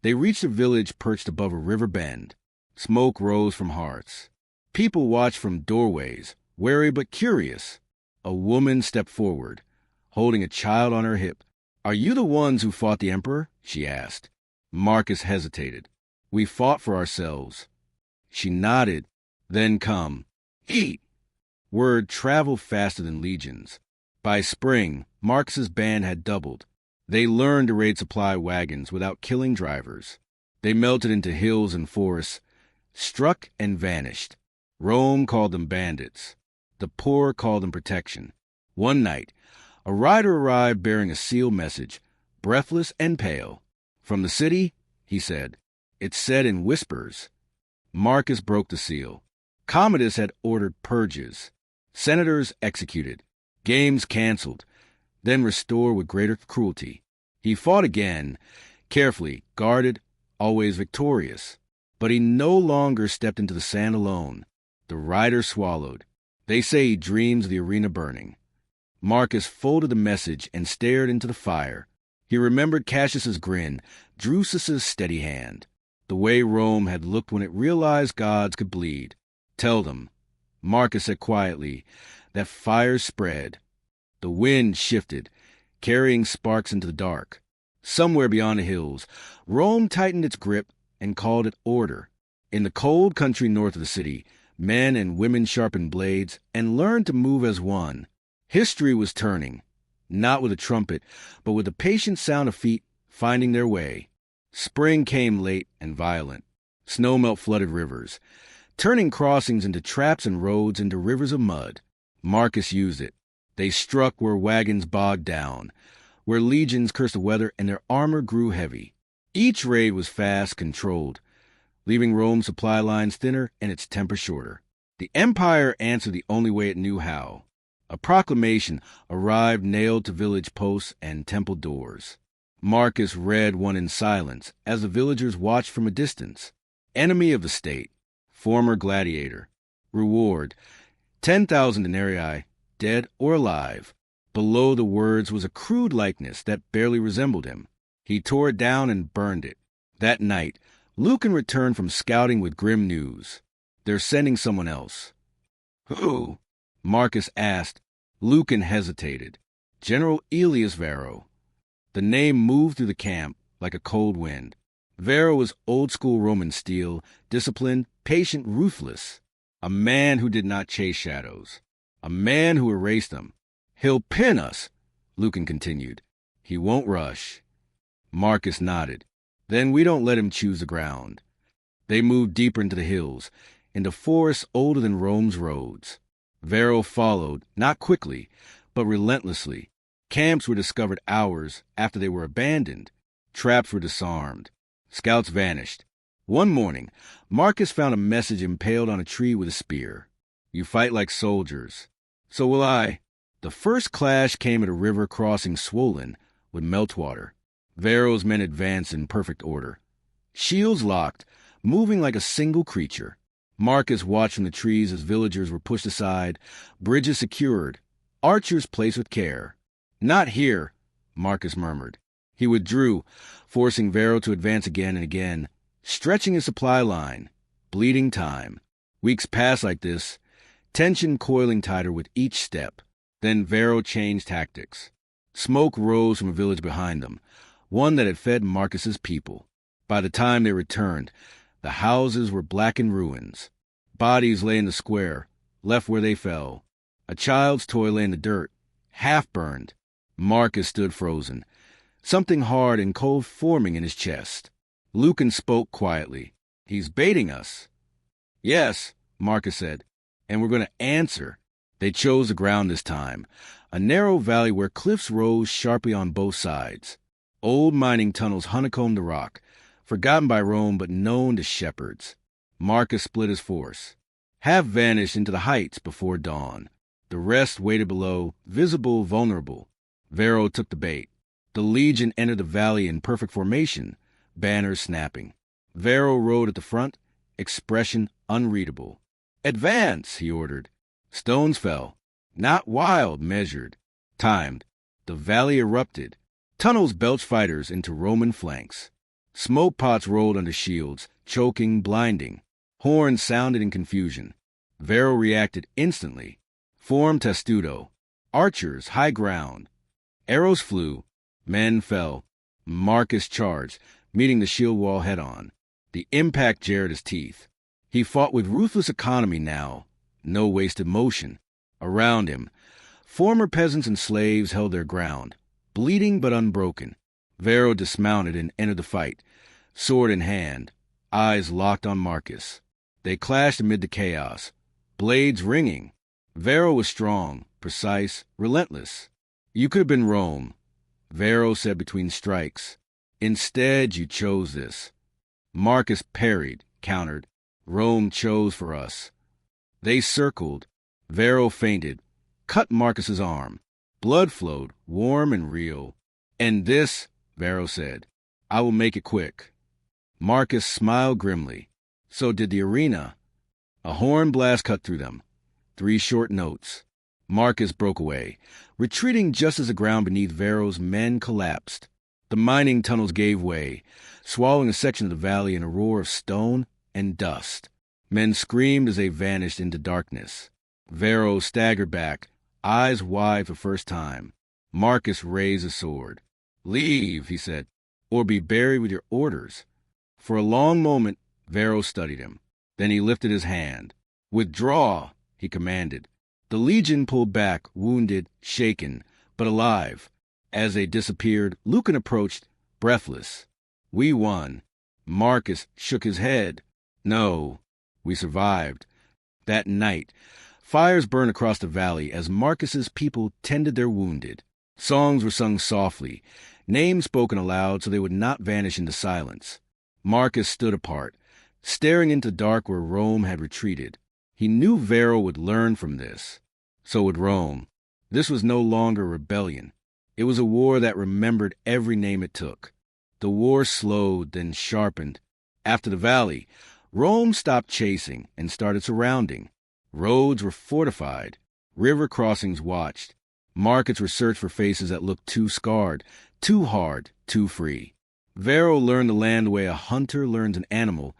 they reached a village perched above a river bend. Smoke rose from hearths. People watched from doorways, wary but curious. A woman stepped forward, holding a child on her hip. "Are you the ones who fought the emperor?" she asked. Marcus hesitated. "We fought for ourselves." She nodded. "Then come. Eat." Word traveled faster than legions. By spring, Marcus's band had doubled. They learned to raid supply wagons without killing drivers. They melted into hills and forests, struck and vanished. Rome called them bandits. The poor called them protection. One night, a rider arrived bearing a sealed message, breathless and pale. From the city, he said. It said in whispers. Marcus broke the seal. Commodus had ordered purges. Senators executed. Games canceled, then restored with greater cruelty. He fought again, carefully, guarded, always victorious. But he no longer stepped into the sand alone. The rider swallowed. They say he dreams of the arena burning. Marcus folded the message and stared into the fire. He remembered Cassius's grin, Drusus's steady hand, the way Rome had looked when it realized gods could bleed. Tell them, Marcus said quietly, that fires spread. The wind shifted, carrying sparks into the dark. Somewhere beyond the hills, Rome tightened its grip and called it order. In the cold country north of the city, men and women sharpened blades and learned to move as one. History was turning, not with a trumpet, but with the patient sound of feet finding their way. Spring came late and violent. Snowmelt flooded rivers, turning crossings into traps and roads into rivers of mud. Marcus used it. They struck where wagons bogged down, where legions cursed the weather and their armor grew heavy. Each raid was fast, controlled, leaving Rome's supply lines thinner and its temper shorter. The empire answered the only way it knew how. A proclamation arrived nailed to village posts and temple doors. Marcus read one in silence as the villagers watched from a distance. Enemy of the state, former gladiator. Reward, 10,000 denarii, dead or alive. Below the words was a crude likeness that barely resembled him. He tore it down and burned it. That night, Lucan returned from scouting with grim news. They're sending someone else. Who? Marcus asked. Lucan hesitated. General Aelius Varro. The name moved through the camp like a cold wind. Varro was old-school Roman steel, disciplined, patient, ruthless. A man who did not chase shadows. A man who erased them. He'll pin us, Lucan continued. He won't rush. Marcus nodded. Then we don't let him choose the ground. They moved deeper into the hills, into forests older than Rome's roads. Varro followed, not quickly, but relentlessly. Camps were discovered hours after they were abandoned. Traps were disarmed. Scouts vanished. One morning, Marcus found a message impaled on a tree with a spear. You fight like soldiers. So will I. The first clash came at a river crossing swollen with meltwater. Varro's men advanced in perfect order. Shields locked, moving like a single creature. Marcus watched from the trees as villagers were pushed aside, bridges secured, archers placed with care. Not here, Marcus murmured. He withdrew, forcing Varro to advance again and again, stretching his supply line, bleeding time. Weeks passed like this, tension coiling tighter with each step. Then Varro changed tactics. Smoke rose from a village behind them, one that had fed Marcus's people. By the time they returned, the houses were blackened ruins. Bodies lay in the square, left where they fell. A child's toy lay in the dirt, half burned. Marcus stood frozen, something hard and cold forming in his chest. Lucan spoke quietly. He's baiting us. Yes, Marcus said, and we're going to answer. They chose the ground this time, a narrow valley where cliffs rose sharply on both sides. Old mining tunnels honeycombed the rock, forgotten by Rome but known to shepherds. Marcus split his force. Half vanished into the heights before dawn. The rest waited below, visible, vulnerable. Varro took the bait. The legion entered the valley in perfect formation, banners snapping. Varro rode at the front, expression unreadable. Advance, he ordered. Stones fell. Not wild, measured. Timed. The valley erupted. Tunnels belched fighters into Roman flanks. Smoke pots rolled under shields, choking, blinding. Horns sounded in confusion. Varro reacted instantly. Formed testudo. Archers, high ground. Arrows flew. Men fell. Marcus charged, meeting the shield wall head-on. The impact jarred his teeth. He fought with ruthless economy now. No wasted motion. Around him, former peasants and slaves held their ground, bleeding but unbroken. Varro dismounted and entered the fight, sword in hand, eyes locked on Marcus. They clashed amid the chaos, blades ringing. Varro was strong, precise, relentless. You could have been Rome, Varro said between strikes. Instead, you chose this. Marcus parried, countered. Rome chose for us. They circled. Varro feinted, cut Marcus's arm. Blood flowed, warm and real. And this, Varro said, I will make it quick. Marcus smiled grimly. So did the arena. A horn blast cut through them. 3 short notes. Marcus broke away, retreating just as the ground beneath Varro's men collapsed. The mining tunnels gave way, swallowing a section of the valley in a roar of stone and dust. Men screamed as they vanished into darkness. Varro staggered back, eyes wide for the first time. Marcus raised a sword. Leave, he said, or be buried with your orders. For a long moment, Varro studied him. Then he lifted his hand. Withdraw, he commanded. The legion pulled back, wounded, shaken, but alive. As they disappeared, Lucan approached, breathless. We won. Marcus shook his head. No, we survived. That night, fires burned across the valley as Marcus's people tended their wounded. Songs were sung softly, names spoken aloud so they would not vanish into silence. Marcus stood apart, staring into dark where Rome had retreated. He knew Varro would learn from this. So would Rome. This was no longer rebellion. It was a war that remembered every name it took. The war slowed, then sharpened. After the valley, Rome stopped chasing and started surrounding. Roads were fortified. River crossings watched. Markets were searched for faces that looked too scarred, too hard, too free. Varro learned the land the way a hunter learns an animal,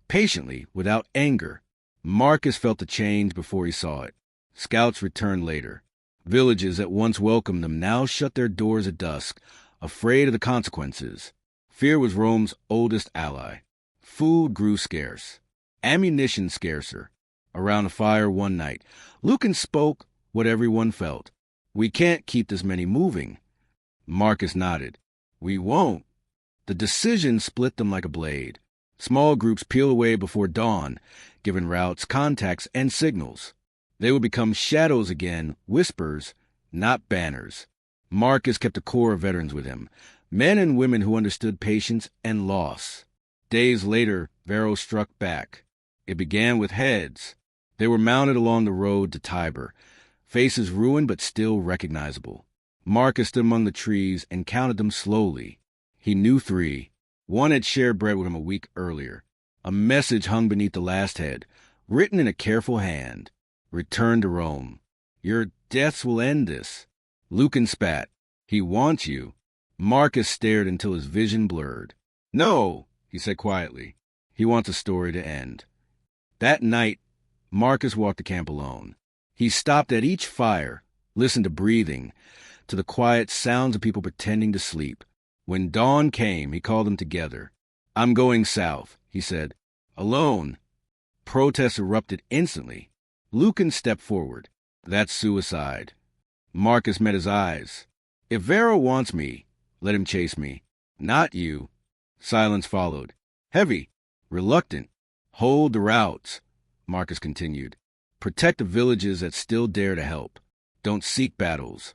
patiently, without anger. Marcus felt the change before he saw it. Scouts returned later. Villages that once welcomed them now shut their doors at dusk, afraid of the consequences. Fear was Rome's oldest ally. Food grew scarce. Ammunition scarcer. Around a fire one night, Lucan spoke what everyone felt. We can't keep this many moving. Marcus nodded. We won't. The decision split them like a blade. Small groups peeled away before dawn, given routes, contacts, and signals. They would become shadows again, whispers, not banners. Marcus kept a core of veterans with him, men and women who understood patience and loss. Days later, Varro struck back. It began with heads. They were mounted along the road to Tiber, faces ruined but still recognizable. Marcus stood among the trees and counted them slowly. He knew 3. One had shared bread with him a week earlier. A message hung beneath the last head, written in a careful hand. Return to Rome. Your deaths will end this. Lucan spat. He wants you. Marcus stared until his vision blurred. No, he said quietly. He wants a story to end. That night, Marcus walked the camp alone. He stopped at each fire, listened to breathing, to the quiet sounds of people pretending to sleep. When dawn came, he called them together. I'm going south, he said. Alone. Protests erupted instantly. Lucan stepped forward. That's suicide. Marcus met his eyes. If Varro wants me, let him chase me. Not you. Silence followed. Heavy. Reluctant. Hold the routes, Marcus continued. Protect the villages that still dare to help. Don't seek battles.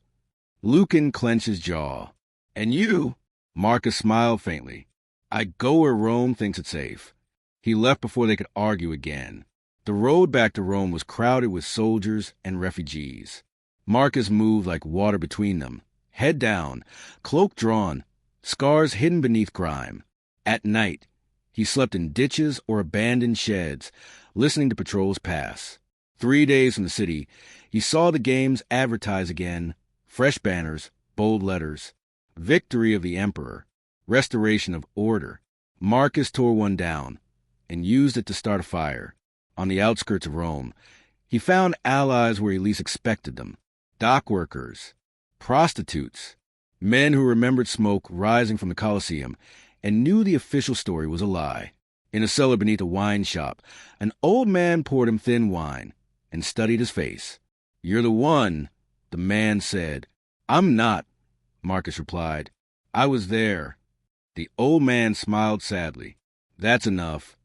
Lucan clenched his jaw. And you? Marcus smiled faintly. I go where Rome thinks it's safe. He left before they could argue again. The road back to Rome was crowded with soldiers and refugees. Marcus moved like water between them, head down, cloak drawn, scars hidden beneath grime. At night, he slept in ditches or abandoned sheds, listening to patrols pass. 3 days from the city, he saw the games advertised again, fresh banners, bold letters. Victory of the emperor, restoration of order. Marcus tore one down and used it to start a fire. On the outskirts of Rome, he found allies where he least expected them. Dock workers, prostitutes, men who remembered smoke rising from the Colosseum and knew the official story was a lie. In a cellar beneath a wine shop, an old man poured him thin wine and studied his face. "You're the one," the man said. "I'm not," Marcus replied. "I was there." The old man smiled sadly. "That's enough."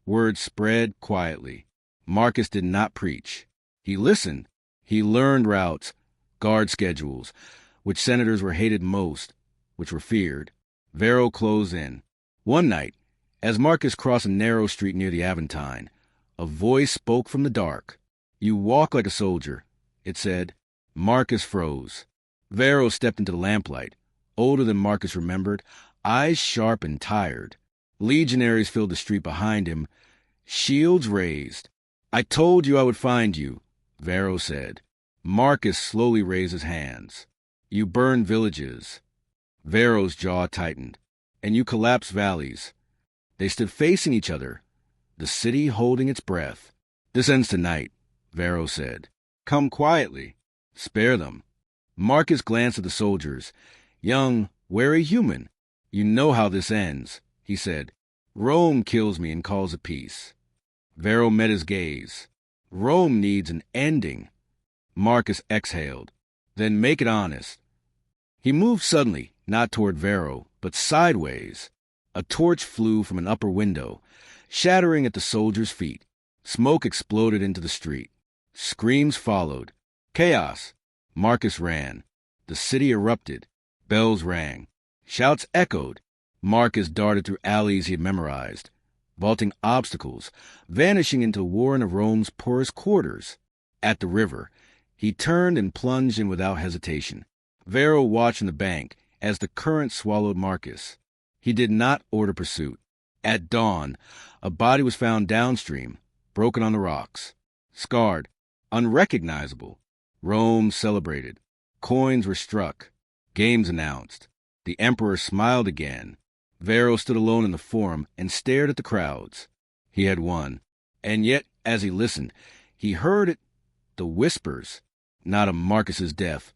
Word spread quietly. Marcus did not preach. He listened. He learned routes, guard schedules, which senators were hated most, which were feared. Varro closed in. One night, as Marcus crossed a narrow street near the Aventine, a voice spoke from the dark. "You walk like a soldier," it said. Marcus froze. Varro stepped into the lamplight, older than Marcus remembered, eyes sharp and tired. Legionaries filled the street behind him, shields raised. "I told you I would find you," Varro said. Marcus slowly raised his hands. "You burned villages." Varro's jaw tightened. "And you collapsed valleys." They stood facing each other, the city holding its breath. "This ends tonight," Varro said. "Come quietly. Spare them." Marcus glanced at the soldiers. "Young, wary human. You know how this ends," he said. "Rome kills me and calls a peace." Varro met his gaze. "Rome needs an ending." Marcus exhaled. "Then make it honest." He moved suddenly, not toward Varro, but sideways. A torch flew from an upper window, shattering at the soldiers' feet. Smoke exploded into the street. Screams followed. Chaos. Marcus ran. The city erupted. Bells rang. Shouts echoed. Marcus darted through alleys he had memorized, vaulting obstacles, vanishing into one of Rome's poorest quarters. At the river, he turned and plunged in without hesitation. Varro watched on the bank as the current swallowed Marcus. He did not order pursuit. At dawn, a body was found downstream, broken on the rocks, scarred, unrecognizable. Rome celebrated. Coins were struck. Games announced. The emperor smiled again. Varro stood alone in the forum and stared at the crowds. He had won. And yet, as he listened, he heard it, the whispers, not of Marcus's death,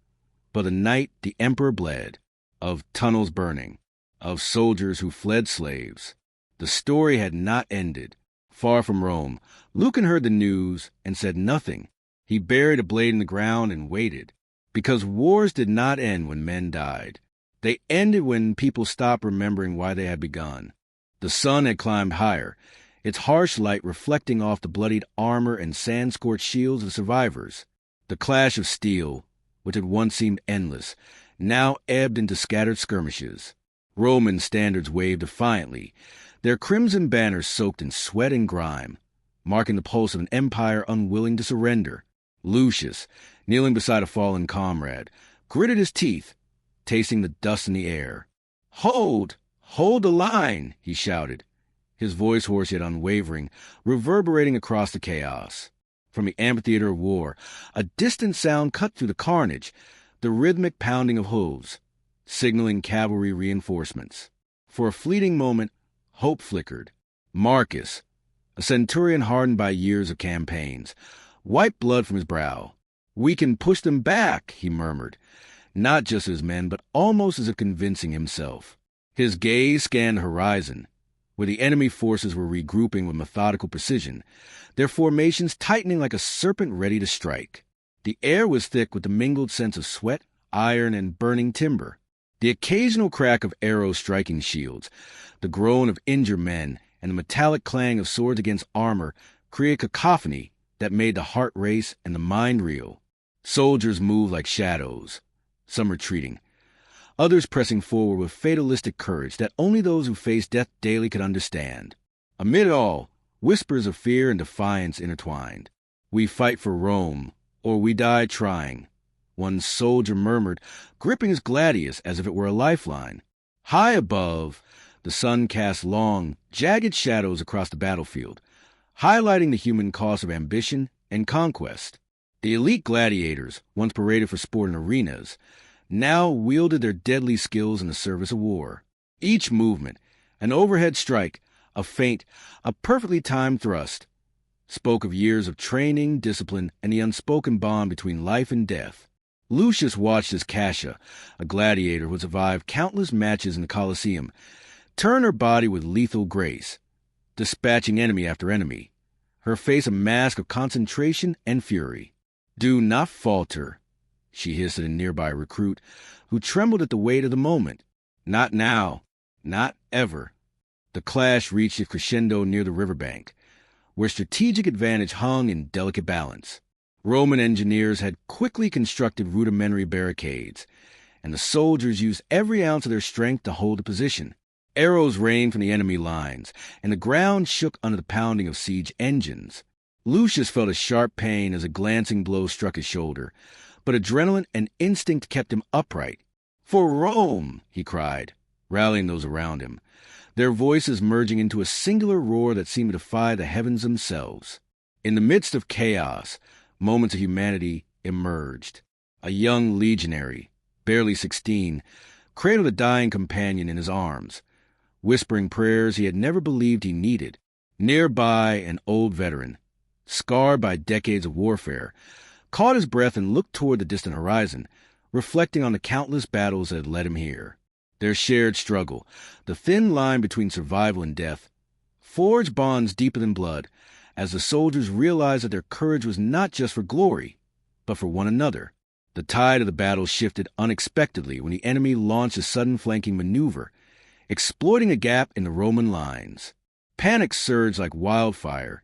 but the night the emperor bled, of tunnels burning, of soldiers who fled slaves. The story had not ended. Far from Rome, Lucan heard the news and said nothing. He buried a blade in the ground and waited, because wars did not end when men died. They ended when people stopped remembering why they had begun. The sun had climbed higher, its harsh light reflecting off the bloodied armor and sand-scorched shields of survivors. The clash of steel, which had once seemed endless, now ebbed into scattered skirmishes. Roman standards waved defiantly, their crimson banners soaked in sweat and grime, marking the pulse of an empire unwilling to surrender. Lucius, kneeling beside a fallen comrade, gritted his teeth, tasting the dust in the air. "Hold! Hold the line!" he shouted, his voice hoarse yet unwavering, reverberating across the chaos. From the amphitheater of war, a distant sound cut through the carnage, the rhythmic pounding of hooves, signaling cavalry reinforcements. For a fleeting moment, hope flickered. Marcus, a centurion hardened by years of campaigns, wiped blood from his brow. "We can push them back," he murmured, not just his men, but almost as if convincing himself. His gaze scanned the horizon, where the enemy forces were regrouping with methodical precision, their formations tightening like a serpent ready to strike. The air was thick with the mingled scents of sweat, iron, and burning timber. The occasional crack of arrows striking shields, the groan of injured men, and the metallic clang of swords against armor created cacophony that made the heart race and the mind reel. Soldiers moved like shadows, some retreating, others pressing forward with fatalistic courage that only those who faced death daily could understand. Amid it all, whispers of fear and defiance intertwined. "We fight for Rome, or we die trying," one soldier murmured, gripping his gladius as if it were a lifeline. High above, the sun cast long, jagged shadows across the battlefield, highlighting the human cost of ambition and conquest. The elite gladiators, once paraded for sport in arenas, now wielded their deadly skills in the service of war. Each movement, an overhead strike, a feint, a perfectly timed thrust, spoke of years of training, discipline, and the unspoken bond between life and death. Lucius watched as Cassia, a gladiator who had survived countless matches in the Colosseum, turn her body with lethal grace, dispatching enemy after enemy, her face a mask of concentration and fury. Do not falter, she hissed at a nearby recruit, who trembled at the weight of the moment. Not now. Not ever. The clash reached its crescendo near the riverbank, where strategic advantage hung in delicate balance. Roman engineers had quickly constructed rudimentary barricades, and the soldiers used every ounce of their strength to hold the position. Arrows rained from the enemy lines, and the ground shook under the pounding of siege engines. Lucius felt a sharp pain as a glancing blow struck his shoulder, but adrenaline and instinct kept him upright. "For Rome!" he cried, rallying those around him, their voices merging into a singular roar that seemed to defy the heavens themselves. In the midst of chaos, moments of humanity emerged. A young legionary, barely 16, cradled a dying companion in his arms, whispering prayers he had never believed he needed. Nearby, an old veteran, scarred by decades of warfare, caught his breath and looked toward the distant horizon, reflecting on the countless battles that had led him here. Their shared struggle, the thin line between survival and death, forged bonds deeper than blood, as the soldiers realized that their courage was not just for glory, but for one another. The tide of the battle shifted unexpectedly when the enemy launched a sudden flanking maneuver, exploiting a gap in the Roman lines. Panic surged like wildfire,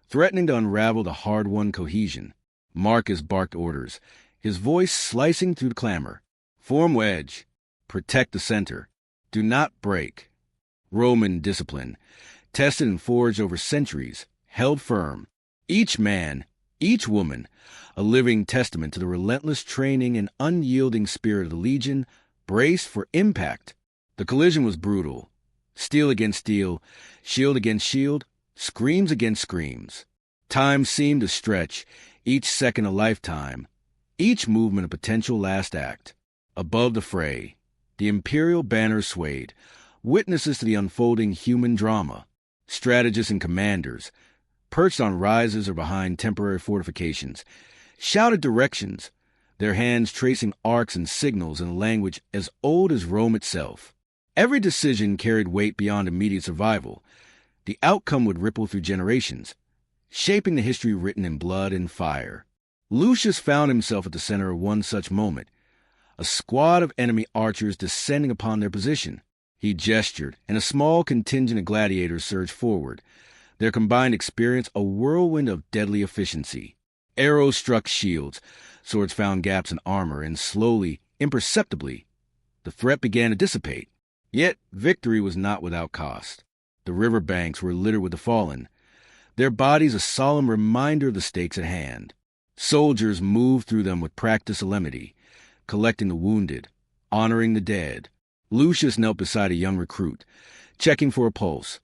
threatening to unravel the hard-won cohesion. Marcus barked orders, his voice slicing through the clamor. "Form wedge. Protect the center. Do not break." Roman discipline, tested and forged over centuries, held firm. Each man, each woman, a living testament to the relentless training and unyielding spirit of the legion, braced for impact. The collision was brutal. Steel against steel, shield against shield, screams against screams. Time seemed to stretch, each second a lifetime, each movement a potential last act. Above the fray, the imperial banners swayed, witnesses to the unfolding human drama. Strategists and commanders, perched on rises or behind temporary fortifications, shouted directions, their hands tracing arcs and signals in a language as old as Rome itself. Every decision carried weight beyond immediate survival. The outcome would ripple through generations, shaping the history written in blood and fire. Lucius found himself at the center of one such moment, a squad of enemy archers descending upon their position. He gestured, and a small contingent of gladiators surged forward, their combined experience a whirlwind of deadly efficiency. Arrows struck shields, swords found gaps in armor, and slowly, imperceptibly, the threat began to dissipate. Yet victory was not without cost. The river banks were littered with the fallen, their bodies a solemn reminder of the stakes at hand. Soldiers moved through them with practiced solemnity, collecting the wounded, honoring the dead. Lucius knelt beside a young recruit, checking for a pulse,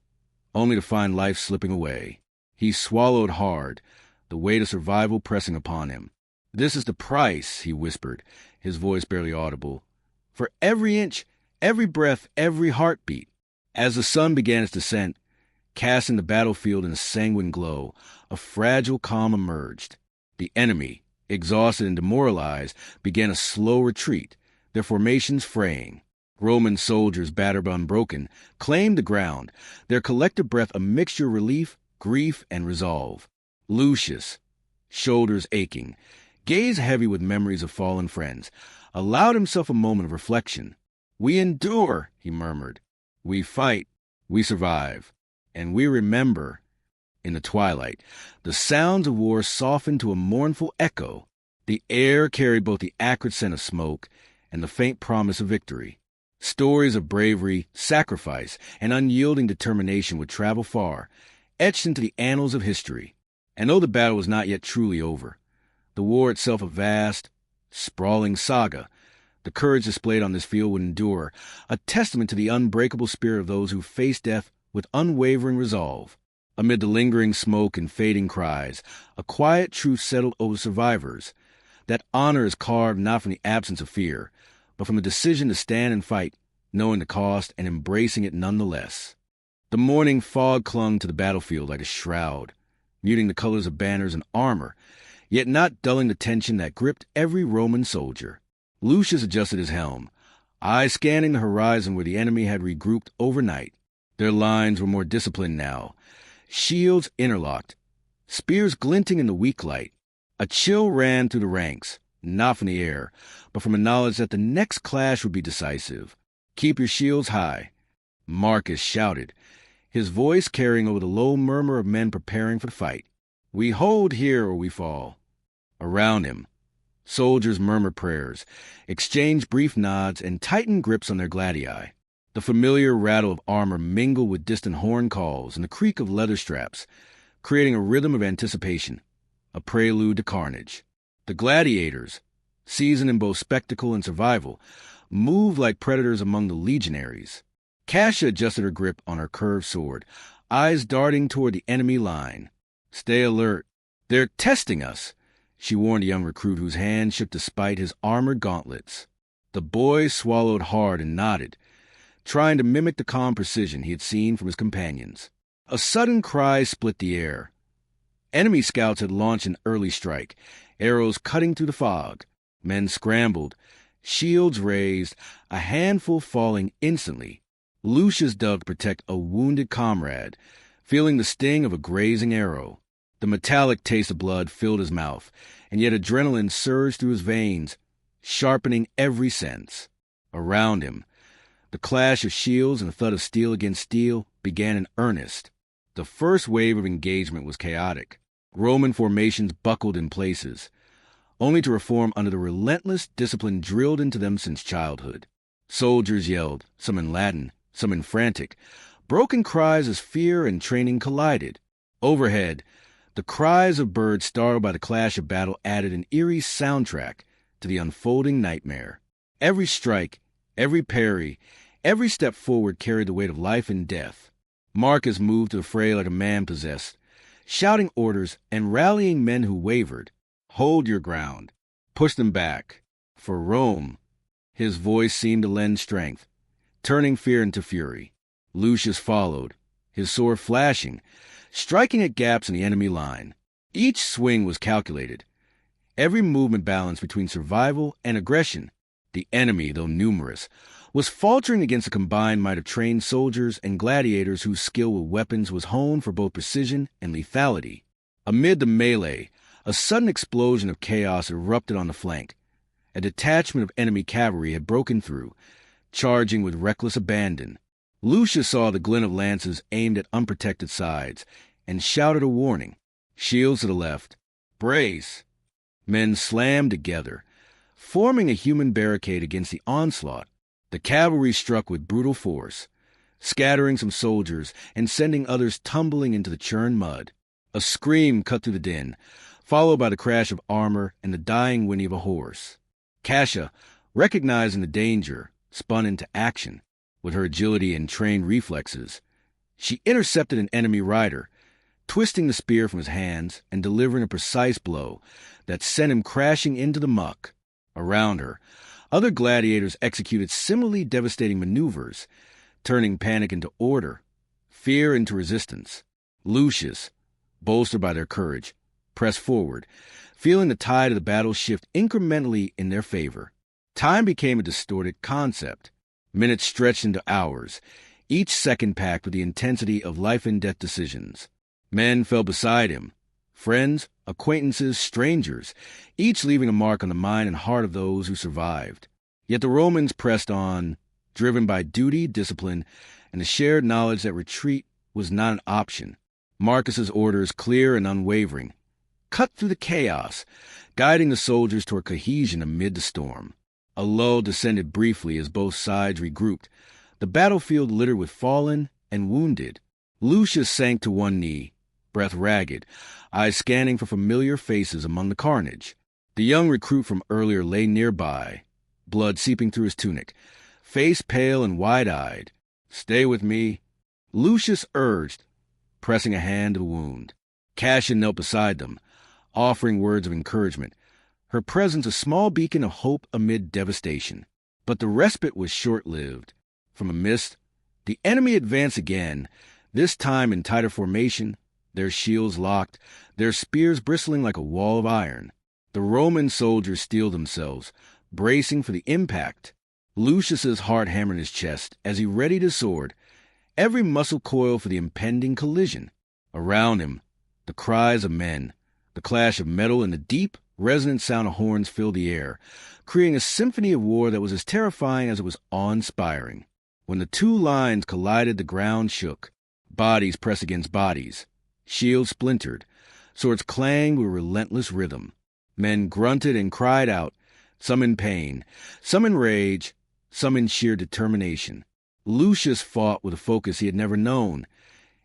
only to find life slipping away. He swallowed hard, the weight of survival pressing upon him. "This is the price," he whispered, his voice barely audible, "for every inch, every breath, every heartbeat." As the sun began its descent, casting the battlefield in a sanguine glow, a fragile calm emerged. The enemy, exhausted and demoralized, began a slow retreat, their formations fraying. Roman soldiers, battered but unbroken, claimed the ground, their collective breath a mixture of relief, grief, and resolve. Lucius, shoulders aching, gaze heavy with memories of fallen friends, allowed himself a moment of reflection. "We endure," he murmured. "We fight, we survive, and we remember." In the twilight, the sounds of war softened to a mournful echo. The air carried both the acrid scent of smoke and the faint promise of victory. Stories of bravery, sacrifice, and unyielding determination would travel far, etched into the annals of history. And though the battle was not yet truly over, the war itself a vast, sprawling saga, the courage displayed on this field would endure, a testament to the unbreakable spirit of those who face death with unwavering resolve. Amid the lingering smoke and fading cries, a quiet truth settled over survivors, that honor is carved not from the absence of fear, but from the decision to stand and fight, knowing the cost and embracing it nonetheless. The morning fog clung to the battlefield like a shroud, muting the colors of banners and armor, yet not dulling the tension that gripped every Roman soldier. Lucius adjusted his helm, eyes scanning the horizon where the enemy had regrouped overnight. Their lines were more disciplined now, shields interlocked, spears glinting in the weak light. A chill ran through the ranks, not from the air, but from a knowledge that the next clash would be decisive. "Keep your shields high," Marcus shouted, his voice carrying over the low murmur of men preparing for the fight. "We hold here or we fall." Around him, soldiers murmured prayers, exchanged brief nods, and tightened grips on their gladii. The familiar rattle of armor mingled with distant horn calls and the creak of leather straps, creating a rhythm of anticipation, a prelude to carnage. The gladiators, seasoned in both spectacle and survival, moved like predators among the legionaries. Kasha adjusted her grip on her curved sword, eyes darting toward the enemy line. "Stay alert. They're testing us," she warned a young recruit whose hand shook despite his armored gauntlets. The boy swallowed hard and nodded, trying to mimic the calm precision he had seen from his companions. A sudden cry split the air. Enemy scouts had launched an early strike, arrows cutting through the fog. Men scrambled, shields raised, a handful falling instantly. Lucius dug to protect a wounded comrade, feeling the sting of a grazing arrow. The metallic taste of blood filled his mouth, and yet adrenaline surged through his veins, sharpening every sense. Around him, the clash of shields and the thud of steel against steel began in earnest. The first wave of engagement was chaotic. Roman formations buckled in places, only to reform under the relentless discipline drilled into them since childhood. Soldiers yelled, some in Latin, some in frantic, broken cries as fear and training collided. Overhead, the cries of birds startled by the clash of battle added an eerie soundtrack to the unfolding nightmare. Every strike, every parry, every step forward carried the weight of life and death. Marcus moved to the fray like a man possessed, shouting orders and rallying men who wavered. "Hold your ground. Push them back. For Rome." His voice seemed to lend strength, turning fear into fury. Lucius followed, his sword flashing, striking at gaps in the enemy line. Each swing was calculated, every movement balanced between survival and aggression. The enemy, though numerous, was faltering against a combined might of trained soldiers and gladiators whose skill with weapons was honed for both precision and lethality. Amid the melee, a sudden explosion of chaos erupted on the flank. A detachment of enemy cavalry had broken through, charging with reckless abandon. Lucius saw the glint of lances aimed at unprotected sides, and shouted a warning. "Shields to the left. Brace!" Men slammed together, forming a human barricade against the onslaught. The cavalry struck with brutal force, scattering some soldiers and sending others tumbling into the churned mud. A scream cut through the din, followed by the crash of armor and the dying whinny of a horse. Kasha, recognizing the danger, spun into action. With her agility and trained reflexes, she intercepted an enemy rider, twisting the spear from his hands and delivering a precise blow that sent him crashing into the muck. Around her, other gladiators executed similarly devastating maneuvers, turning panic into order, fear into resistance. Lucius, bolstered by their courage, pressed forward, feeling the tide of the battle shift incrementally in their favor. Time became a distorted concept. Minutes stretched into hours, each second packed with the intensity of life-and-death decisions. Men fell beside him, friends, acquaintances, strangers, each leaving a mark on the mind and heart of those who survived. Yet the Romans pressed on, driven by duty, discipline, and the shared knowledge that retreat was not an option. Marcus's orders, clear and unwavering, cut through the chaos, guiding the soldiers toward cohesion amid the storm. A lull descended briefly as both sides regrouped, the battlefield littered with fallen and wounded. Lucius sank to one knee, breath ragged, eyes scanning for familiar faces among the carnage. The young recruit from earlier lay nearby, blood seeping through his tunic, face pale and wide-eyed. "Stay with me," Lucius urged, pressing a hand to the wound. Kasha knelt beside them, offering words of encouragement, her presence a small beacon of hope amid devastation. But the respite was short-lived. From a mist, the enemy advanced again, this time in tighter formation, their shields locked, their spears bristling like a wall of iron. The Roman soldiers steeled themselves, bracing for the impact. Lucius's heart hammered in his chest as he readied his sword, every muscle coiled for the impending collision. Around him, the cries of men, The clash of metal and the deep, resonant sound of horns filled the air, creating a symphony of war that was as terrifying as it was awe-inspiring. When the two lines collided, the ground shook. Bodies pressed against bodies. Shields splintered. Swords clanged with relentless rhythm. Men grunted and cried out, some in pain, some in rage, some in sheer determination. Lucius fought with a focus he had never known.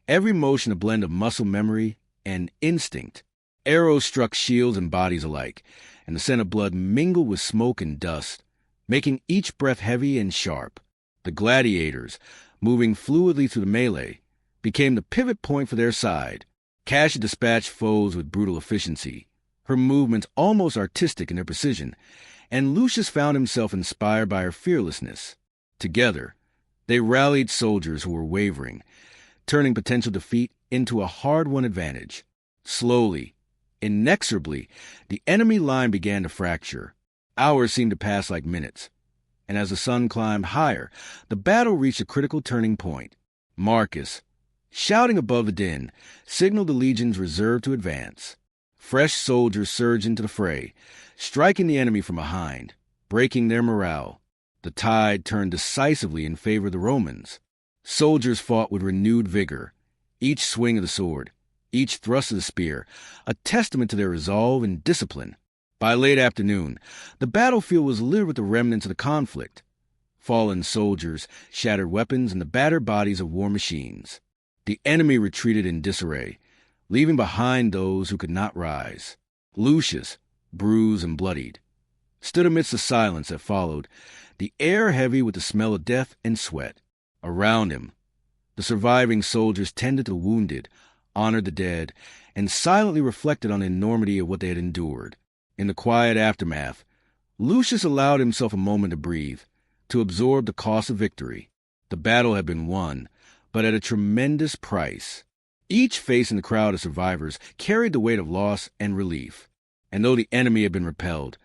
Every motion a blend of muscle memory and instinct. Arrows struck shields and bodies alike, and the scent of blood mingled with smoke and dust, making each breath heavy and sharp. The gladiators, moving fluidly through the melee, became the pivot point for their side. Cassia dispatched foes with brutal efficiency, her movements almost artistic in their precision, and Lucius found himself inspired by her fearlessness. Together, they rallied soldiers who were wavering, turning potential defeat into a hard-won advantage. Slowly, inexorably, the enemy line began to fracture. Hours seemed to pass like minutes, and as the sun climbed higher, the battle reached a critical turning point. Marcus, shouting above the din, signaled the legions reserved to advance. Fresh soldiers surged into the fray, striking the enemy from behind, breaking their morale. The tide turned decisively in favor of the Romans. Soldiers fought with renewed vigor, each swing of the sword, each thrust of the spear, a testament to their resolve and discipline. By late afternoon, the battlefield was littered with the remnants of the conflict. Fallen soldiers, shattered weapons, and the battered bodies of war machines. The enemy retreated in disarray, leaving behind those who could not rise. Lucius, bruised and bloodied, stood amidst the silence that followed, the air heavy with the smell of death and sweat. Around him, the surviving soldiers tended to the wounded, honored the dead, and silently reflected on the enormity of what they had endured. In the quiet aftermath, Lucius allowed himself a moment to breathe, to absorb the cost of victory. The battle had been won, but at a tremendous price. Each face in the crowd of survivors carried the weight of loss and relief. And though the enemy had been repelled,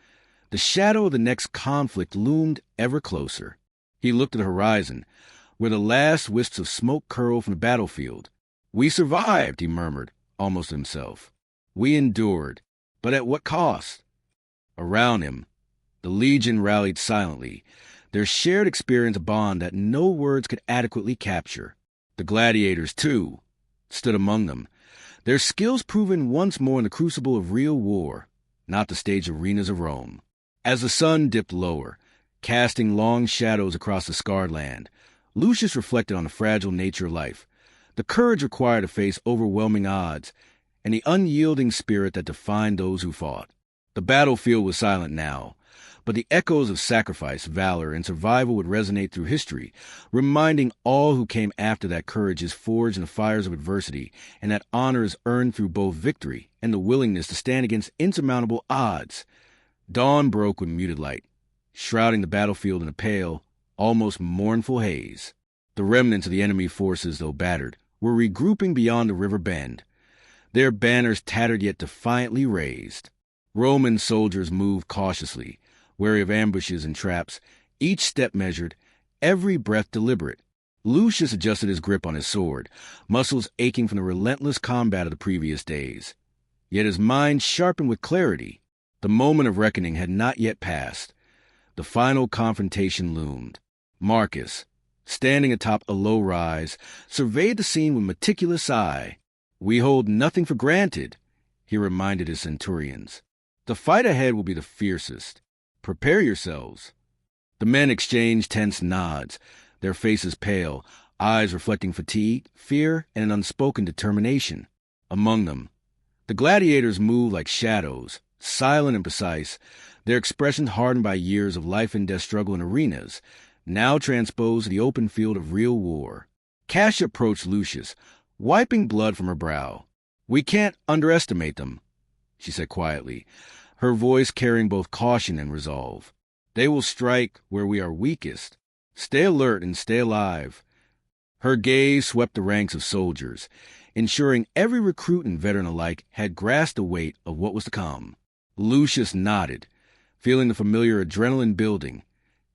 the shadow of the next conflict loomed ever closer. He looked at the horizon, where the last wisps of smoke curled from the battlefield. "We survived," he murmured, almost to himself. "We endured, but at what cost?" Around him, the legion rallied silently, their shared experience a bond that no words could adequately capture. The gladiators, too, stood among them, their skills proven once more in the crucible of real war, not the staged arenas of Rome. As the sun dipped lower, casting long shadows across the scarred land, Lucius reflected on the fragile nature of life, the courage required to face overwhelming odds, and the unyielding spirit that defined those who fought. The battlefield was silent now, but the echoes of sacrifice, valor, and survival would resonate through history, reminding all who came after that courage is forged in the fires of adversity, and that honor is earned through both victory and the willingness to stand against insurmountable odds. Dawn broke with muted light, shrouding the battlefield in a pale, almost mournful haze. The remnants of the enemy forces, though battered, were regrouping beyond the river bend, their banners tattered yet defiantly raised. Roman soldiers moved cautiously, wary of ambushes and traps, each step measured, every breath deliberate. Lucius adjusted his grip on his sword, muscles aching from the relentless combat of the previous days. Yet his mind sharpened with clarity. The moment of reckoning had not yet passed. The final confrontation loomed. Marcus, standing atop a low rise, surveyed the scene with meticulous eye. "We hold nothing for granted," he reminded his centurions. "The fight ahead will be the fiercest. Prepare yourselves." The men exchanged tense nods, their faces pale, eyes reflecting fatigue, fear, and an unspoken determination. Among them, the gladiators moved like shadows, silent and precise, their expressions hardened by years of life and death struggle in arenas, now transposed to the open field of real war. Cassia approached Lucius, wiping blood from her brow. "We can't underestimate them," she said quietly, her voice carrying both caution and resolve. "They will strike where we are weakest. Stay alert and stay alive." Her gaze swept the ranks of soldiers, ensuring every recruit and veteran alike had grasped the weight of what was to come. Lucius nodded, feeling the familiar adrenaline building,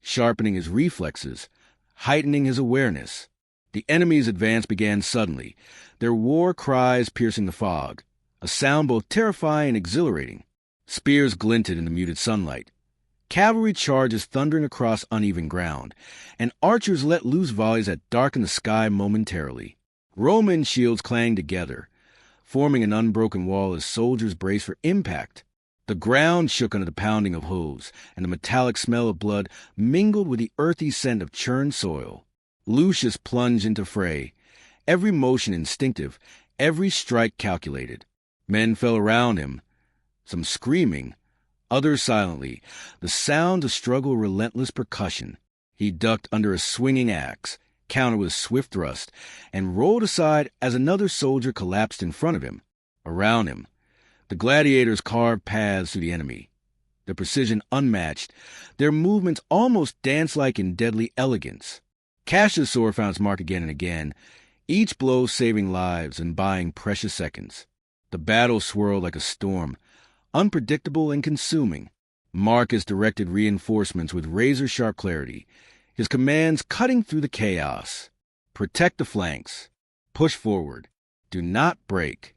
sharpening his reflexes, heightening his awareness. The enemy's advance began suddenly, their war cries piercing the fog. a sound both terrifying and exhilarating. Spears glinted in the muted sunlight. Cavalry charges thundering across uneven ground, and archers let loose volleys that darkened the sky momentarily. Roman shields clanged together, forming an unbroken wall as soldiers braced for impact. The ground shook under the pounding of hooves, and the metallic smell of blood mingled with the earthy scent of churned soil. Lucius plunged into fray, every motion instinctive, every strike calculated. Men fell around him, some screaming, others silently, the sound of struggle relentless percussion. He ducked under a swinging axe, countered with a swift thrust, and rolled aside as another soldier collapsed in front of him. Around him, the gladiators carved paths through the enemy, their precision unmatched, their movements almost dance-like in deadly elegance. Cassius' sword found its mark again and again, each blow saving lives and buying precious seconds. The battle swirled like a storm, unpredictable and consuming. Marcus directed reinforcements with razor-sharp clarity, his commands cutting through the chaos. Protect the flanks. Push forward. Do not break.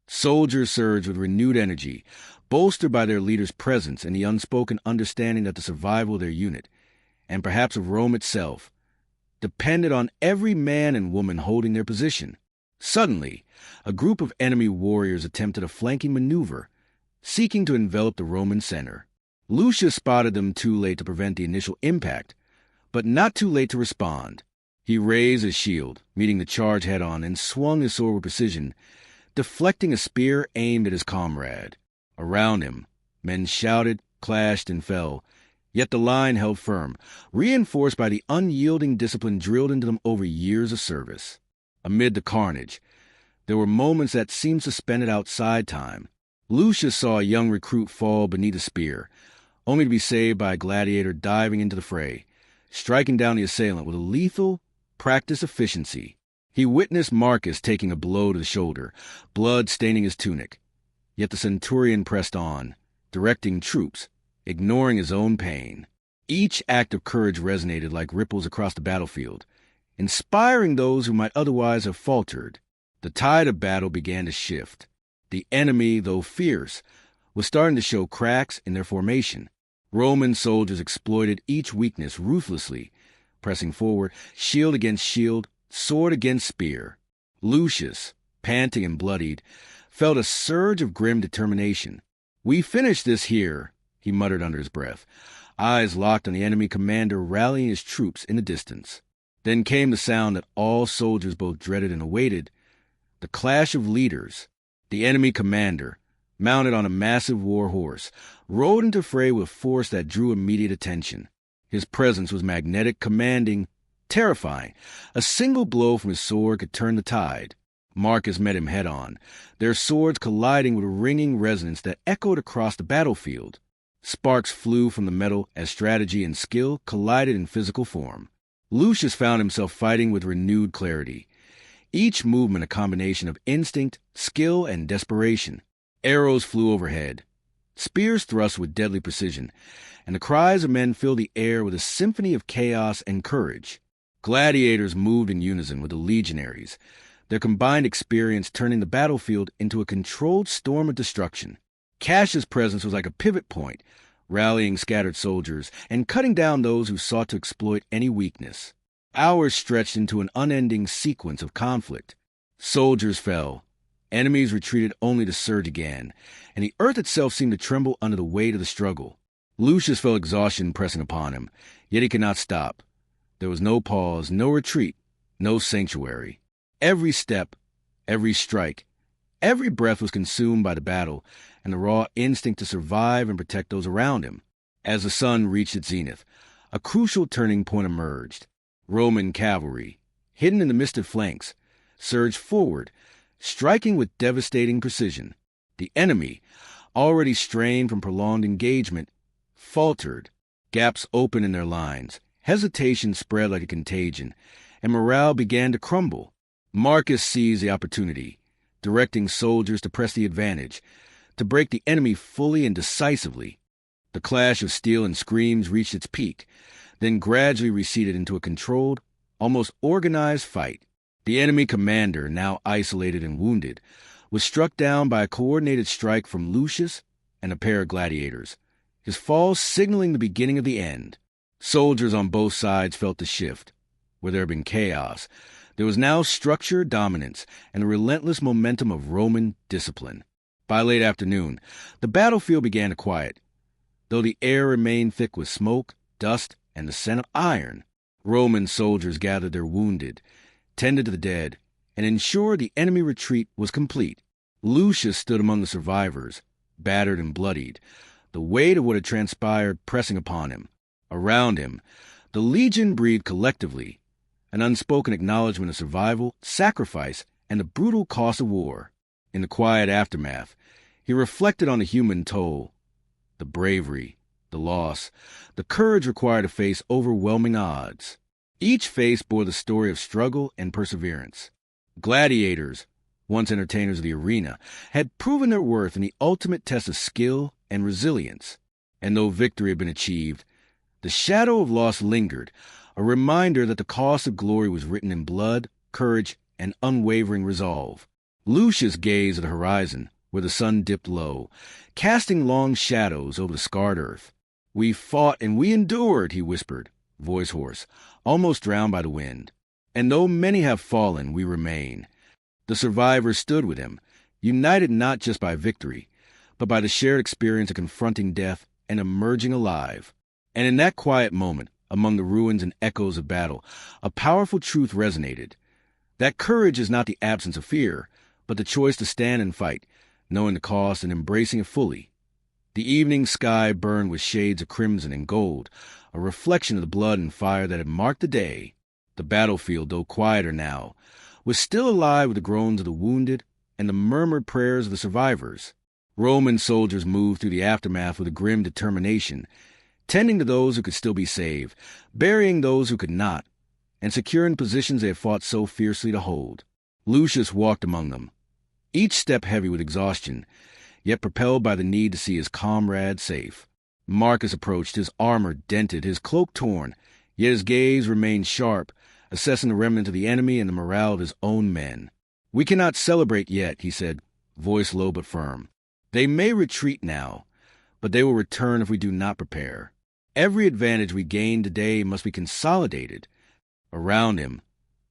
Soldiers surged with renewed energy, bolstered by their leader's presence and the unspoken understanding that the survival of their unit, and perhaps of Rome itself, depended on every man and woman holding their position. Suddenly, a group of enemy warriors attempted a flanking maneuver, seeking to envelop the Roman center. Lucius spotted them too late to prevent the initial impact, but not too late to respond. He raised his shield, meeting the charge head-on, and swung his sword with precision, deflecting a spear aimed at his comrade. Around him, men shouted, clashed, and fell, yet the line held firm, reinforced by the unyielding discipline drilled into them over years of service. Amid the carnage, there were moments that seemed suspended outside time. Lucius saw a young recruit fall beneath a spear, only to be saved by a gladiator diving into the fray, striking down the assailant with a lethal, practiced efficiency. He witnessed Marcus taking a blow to the shoulder, blood staining his tunic. Yet the centurion pressed on, directing troops, ignoring his own pain. Each act of courage resonated like ripples across the battlefield, inspiring those who might otherwise have faltered. The tide of battle began to shift. The enemy, though fierce, was starting to show cracks in their formation. Roman soldiers exploited each weakness ruthlessly, pressing forward, shield against shield, sword against spear. Lucius, panting and bloodied, felt a surge of grim determination. "We finish this here," he muttered under his breath, eyes locked on the enemy commander rallying his troops in the distance. Then came the sound that all soldiers both dreaded and awaited, the clash of leaders. The enemy commander, mounted on a massive war horse, rode into fray with force that drew immediate attention. His presence was magnetic, commanding, terrifying. A single blow from his sword could turn the tide. Marcus met him head-on, their swords colliding with a ringing resonance that echoed across the battlefield. Sparks flew from the metal as strategy and skill collided in physical form. Lucius found himself fighting with renewed clarity, each movement a combination of instinct, skill, and desperation. Arrows flew overhead, spears thrust with deadly precision, and the cries of men filled the air with a symphony of chaos and courage. Gladiators moved in unison with the legionaries, their combined experience turning the battlefield into a controlled storm of destruction. Cassius' presence was like a pivot point, rallying scattered soldiers and cutting down those who sought to exploit any weakness. Hours stretched into an unending sequence of conflict. Soldiers fell, enemies retreated only to surge again, and the earth itself seemed to tremble under the weight of the struggle. Lucius felt exhaustion pressing upon him, yet he could not stop. There was no pause, no retreat, no sanctuary. Every step, every strike, every breath was consumed by the battle and the raw instinct to survive and protect those around him. As the sun reached its zenith, a crucial turning point emerged. Roman cavalry, hidden in the misted flanks, surged forward, striking with devastating precision. The enemy, already strained from prolonged engagement, faltered. Gaps opened in their lines, hesitation spread like a contagion, and morale began to crumble. Marcus seized the opportunity, directing soldiers to press the advantage, to break the enemy fully and decisively. The clash of steel and screams reached its peak, then gradually receded into a controlled, almost organized fight. The enemy commander, now isolated and wounded, was struck down by a coordinated strike from Lucius and a pair of gladiators, his fall signaling the beginning of the end. Soldiers on both sides felt the shift. Where there had been chaos, there was now structure, dominance, and the relentless momentum of Roman discipline. By late afternoon, the battlefield began to quiet. Though the air remained thick with smoke, dust, and the scent of iron, Roman soldiers gathered their wounded, tended to the dead, and ensured the enemy retreat was complete. Lucius stood among the survivors, battered and bloodied, the weight of what had transpired pressing upon him. Around him, the legion breathed collectively, an unspoken acknowledgement of survival, sacrifice, and the brutal cost of war. In the quiet aftermath, he reflected on the human toll, the bravery, the loss, the courage required to face overwhelming odds. Each face bore the story of struggle and perseverance. Gladiators, once entertainers of the arena, had proven their worth in the ultimate test of skill and resilience. And though victory had been achieved, the shadow of loss lingered, a reminder that the cost of glory was written in blood, courage, and unwavering resolve. Lucius gazed at the horizon, where the sun dipped low, casting long shadows over the scarred earth. "We fought and we endured," he whispered, voice hoarse, almost drowned by the wind. "And though many have fallen, we remain." The survivors stood with him, united not just by victory, but by the shared experience of confronting death and emerging alive. And in that quiet moment, among the ruins and echoes of battle, a powerful truth resonated. That courage is not the absence of fear, but the choice to stand and fight, knowing the cost and embracing it fully. The evening sky burned with shades of crimson and gold, a reflection of the blood and fire that had marked the day. The battlefield, though quieter now, was still alive with the groans of the wounded and the murmured prayers of the survivors. Roman soldiers moved through the aftermath with a grim determination, tending to those who could still be saved, burying those who could not, and securing positions they had fought so fiercely to hold. Lucius walked among them, each step heavy with exhaustion, yet propelled by the need to see his comrades safe. Marcus approached, his armor dented, his cloak torn, yet his gaze remained sharp, assessing the remnant of the enemy and the morale of his own men. "We cannot celebrate yet," he said, voice low but firm. "They may retreat now, but they will return if we do not prepare. Every advantage we gain today must be consolidated." Around him,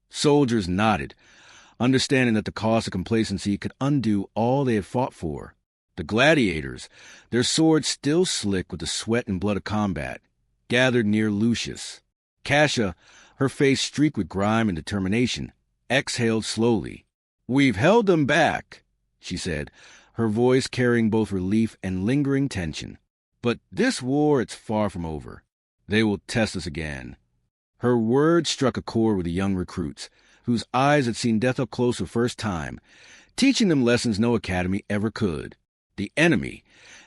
soldiers nodded, understanding that the cost of complacency could undo all they had fought for. The gladiators, their swords still slick with the sweat and blood of combat, gathered near Lucius. Cassia, her face streaked with grime and determination, exhaled slowly. "We've held them back," she said, her voice carrying both relief and lingering tension. "But this war, it's far from over. They will test us again." Her words struck a chord with the young recruits, whose eyes had seen death up close for the first time, teaching them lessons no academy ever could. The enemy,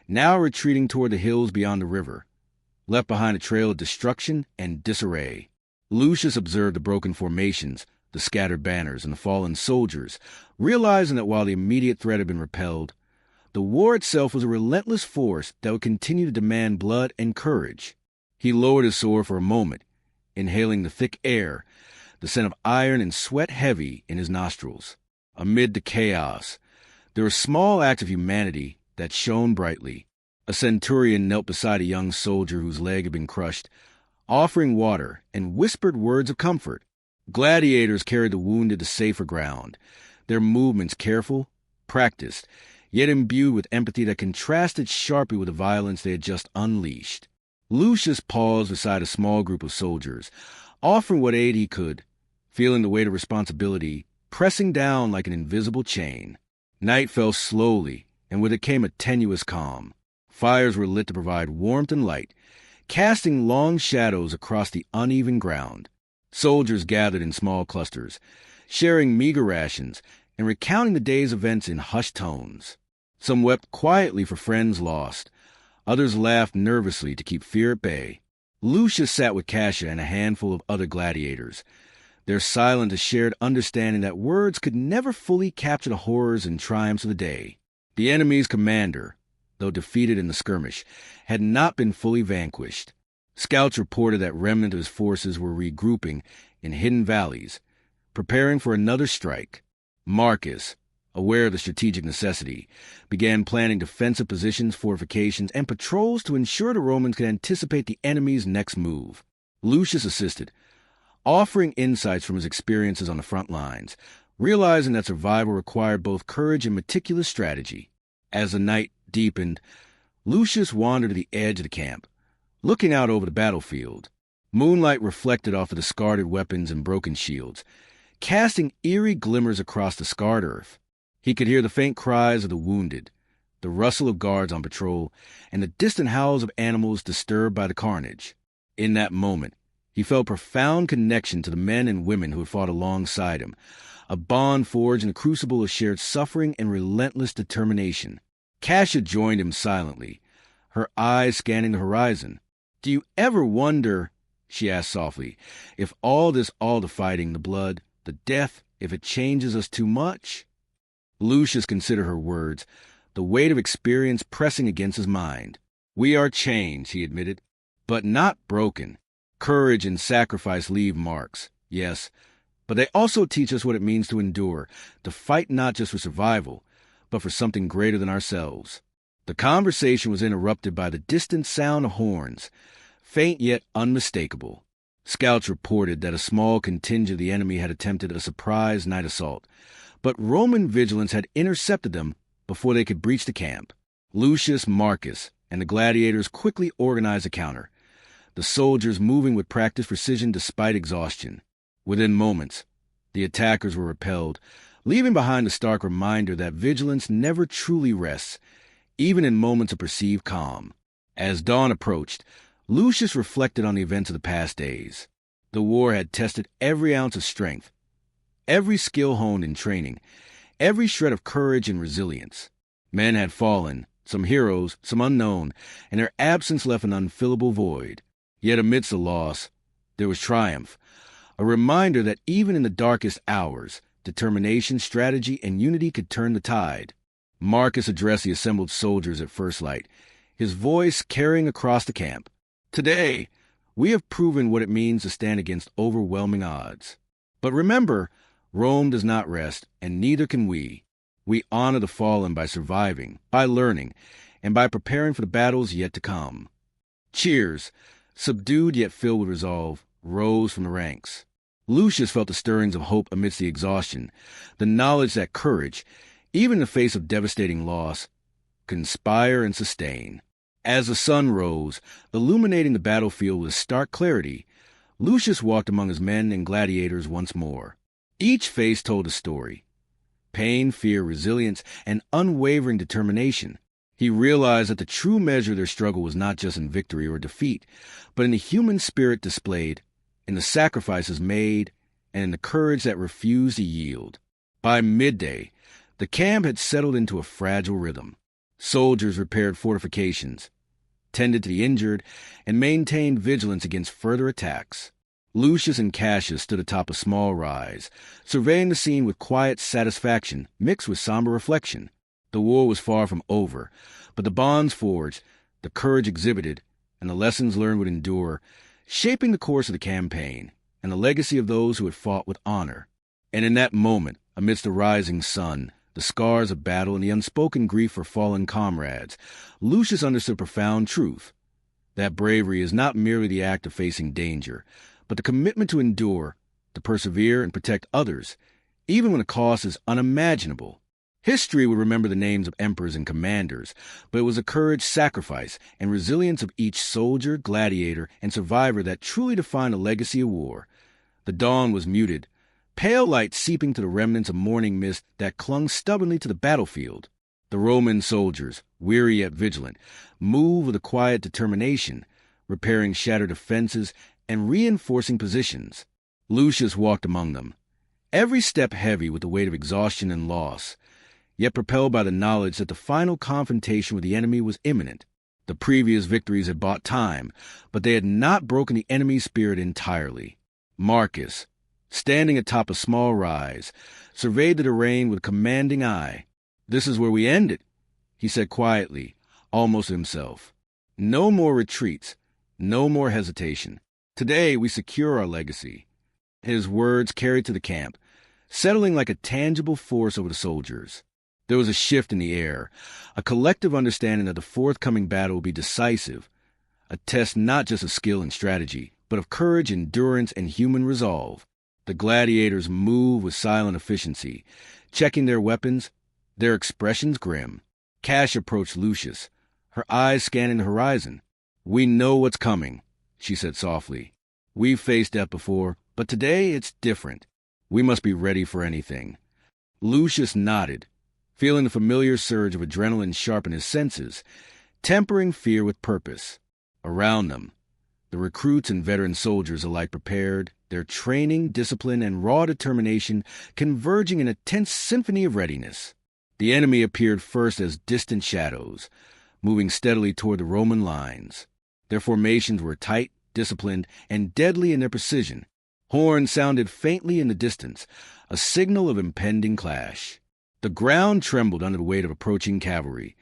now retreating toward the hills beyond the river, left behind a trail of destruction and disarray. Lucius observed the broken formations, the scattered banners, and the fallen soldiers, realizing that while the immediate threat had been repelled, the war itself was a relentless force that would continue to demand blood and courage. He lowered his sword for a moment, inhaling the thick air, the scent of iron and sweat heavy in his nostrils. Amid the chaos, there were small acts of humanity that shone brightly. A centurion knelt beside a young soldier whose leg had been crushed, offering water and whispered words of comfort. Gladiators carried the wounded to safer ground, their movements careful, practiced, yet imbued with empathy that contrasted sharply with the violence they had just unleashed. Lucius paused beside a small group of soldiers, offering what aid he could, feeling the weight of responsibility pressing down like an invisible chain. Night fell slowly, and with it came a tenuous calm. Fires were lit to provide warmth and light, casting long shadows across the uneven ground. Soldiers gathered in small clusters, sharing meager rations and recounting the day's events in hushed tones. Some wept quietly for friends lost. Others laughed nervously to keep fear at bay. Lucius sat with Cassia and a handful of other gladiators, their silent, a shared understanding that words could never fully capture the horrors and triumphs of the day. The enemy's commander, though defeated in the skirmish, had not been fully vanquished. Scouts reported that remnant of his forces were regrouping in hidden valleys, preparing for another strike. Marcus, aware of the strategic necessity, began planning defensive positions, fortifications, and patrols to ensure the Romans could anticipate the enemy's next move. Lucius assisted, offering insights from his experiences on the front lines, realizing that survival required both courage and meticulous strategy. As the night deepened, Lucius wandered to the edge of the camp, looking out over the battlefield. Moonlight reflected off the discarded weapons and broken shields, casting eerie glimmers across the scarred earth. He could hear the faint cries of the wounded, the rustle of guards on patrol, and the distant howls of animals disturbed by the carnage. In that moment, he felt profound connection to the men and women who had fought alongside him, a bond forged in the crucible of shared suffering and relentless determination. Kasia joined him silently, her eyes scanning the horizon. "Do you ever wonder," she asked softly, "if all the fighting, the blood, the death, if it changes us too much?" Lucius considered her words, the weight of experience pressing against his mind. "We are changed," he admitted, "but not broken. Courage and sacrifice leave marks, yes, but they also teach us what it means to endure, to fight not just for survival, but for something greater than ourselves." The conversation was interrupted by the distant sound of horns, faint yet unmistakable. Scouts reported that a small contingent of the enemy had attempted a surprise night assault, but Roman vigilance had intercepted them before they could breach the camp. Lucius, Marcus, and the gladiators quickly organized a counter, the soldiers moving with practiced precision despite exhaustion. Within moments, the attackers were repelled, leaving behind a stark reminder that vigilance never truly rests, even in moments of perceived calm. As dawn approached, Lucius reflected on the events of the past days. The war had tested every ounce of strength, every skill honed in training, every shred of courage and resilience. Men had fallen, some heroes, some unknown, and their absence left an unfillable void. Yet amidst the loss, there was triumph, a reminder that even in the darkest hours, determination, strategy, and unity could turn the tide. Marcus addressed the assembled soldiers at first light, his voice carrying across the camp. "Today, we have proven what it means to stand against overwhelming odds. But remember, Rome does not rest, and neither can we. We honor the fallen by surviving, by learning, and by preparing for the battles yet to come." Cheers, subdued yet filled with resolve, rose from the ranks. Lucius felt the stirrings of hope amidst the exhaustion, the knowledge that courage, even in the face of devastating loss, could inspire and sustain. As the sun rose, illuminating the battlefield with stark clarity, Lucius walked among his men and gladiators once more. Each face told a story: pain, fear, resilience, and unwavering determination. He realized that the true measure of their struggle was not just in victory or defeat, but in the human spirit displayed, in the sacrifices made, and in the courage that refused to yield. By midday, the camp had settled into a fragile rhythm. Soldiers repaired fortifications, tended to the injured, and maintained vigilance against further attacks. Lucius and Cassius stood atop a small rise, surveying the scene with quiet satisfaction mixed with somber reflection. The war was far from over, but the bonds forged, the courage exhibited, and the lessons learned would endure, shaping the course of the campaign and the legacy of those who had fought with honor. And in that moment, amidst the rising sun, the scars of battle, and the unspoken grief for fallen comrades, Lucius understood a profound truth: that bravery is not merely the act of facing danger, but the commitment to endure, to persevere and protect others, even when the cost is unimaginable. History would remember the names of emperors and commanders, but it was the courage, sacrifice, and resilience of each soldier, gladiator, and survivor that truly defined the legacy of war. The dawn was muted, pale light seeping to the remnants of morning mist that clung stubbornly to the battlefield. The Roman soldiers, weary yet vigilant, moved with a quiet determination, repairing shattered defenses and reinforcing positions. Lucius walked among them, every step heavy with the weight of exhaustion and loss, yet propelled by the knowledge that the final confrontation with the enemy was imminent. The previous victories had bought time, but they had not broken the enemy's spirit entirely. Marcus, standing atop a small rise, surveyed the terrain with a commanding eye. "This is where we end it," he said quietly, almost to himself. "No more retreats, no more hesitation. Today we secure our legacy." His words carried to the camp, settling like a tangible force over the soldiers. There was a shift in the air, a collective understanding that the forthcoming battle would be decisive, a test not just of skill and strategy, but of courage, endurance, and human resolve. The gladiators moved with silent efficiency, checking their weapons, their expressions grim. Cash approached Lucius, her eyes scanning the horizon. "We know what's coming," she said softly. "We've faced death before, but today it's different. We must be ready for anything." Lucius nodded, feeling the familiar surge of adrenaline sharpen his senses, tempering fear with purpose. Around them, the recruits and veteran soldiers alike prepared, their training, discipline, and raw determination converging in a tense symphony of readiness. The enemy appeared first as distant shadows, moving steadily toward the Roman lines. Their formations were tight, disciplined, and deadly in their precision. Horns sounded faintly in the distance, a signal of impending clash. The ground trembled under the weight of approaching cavalry,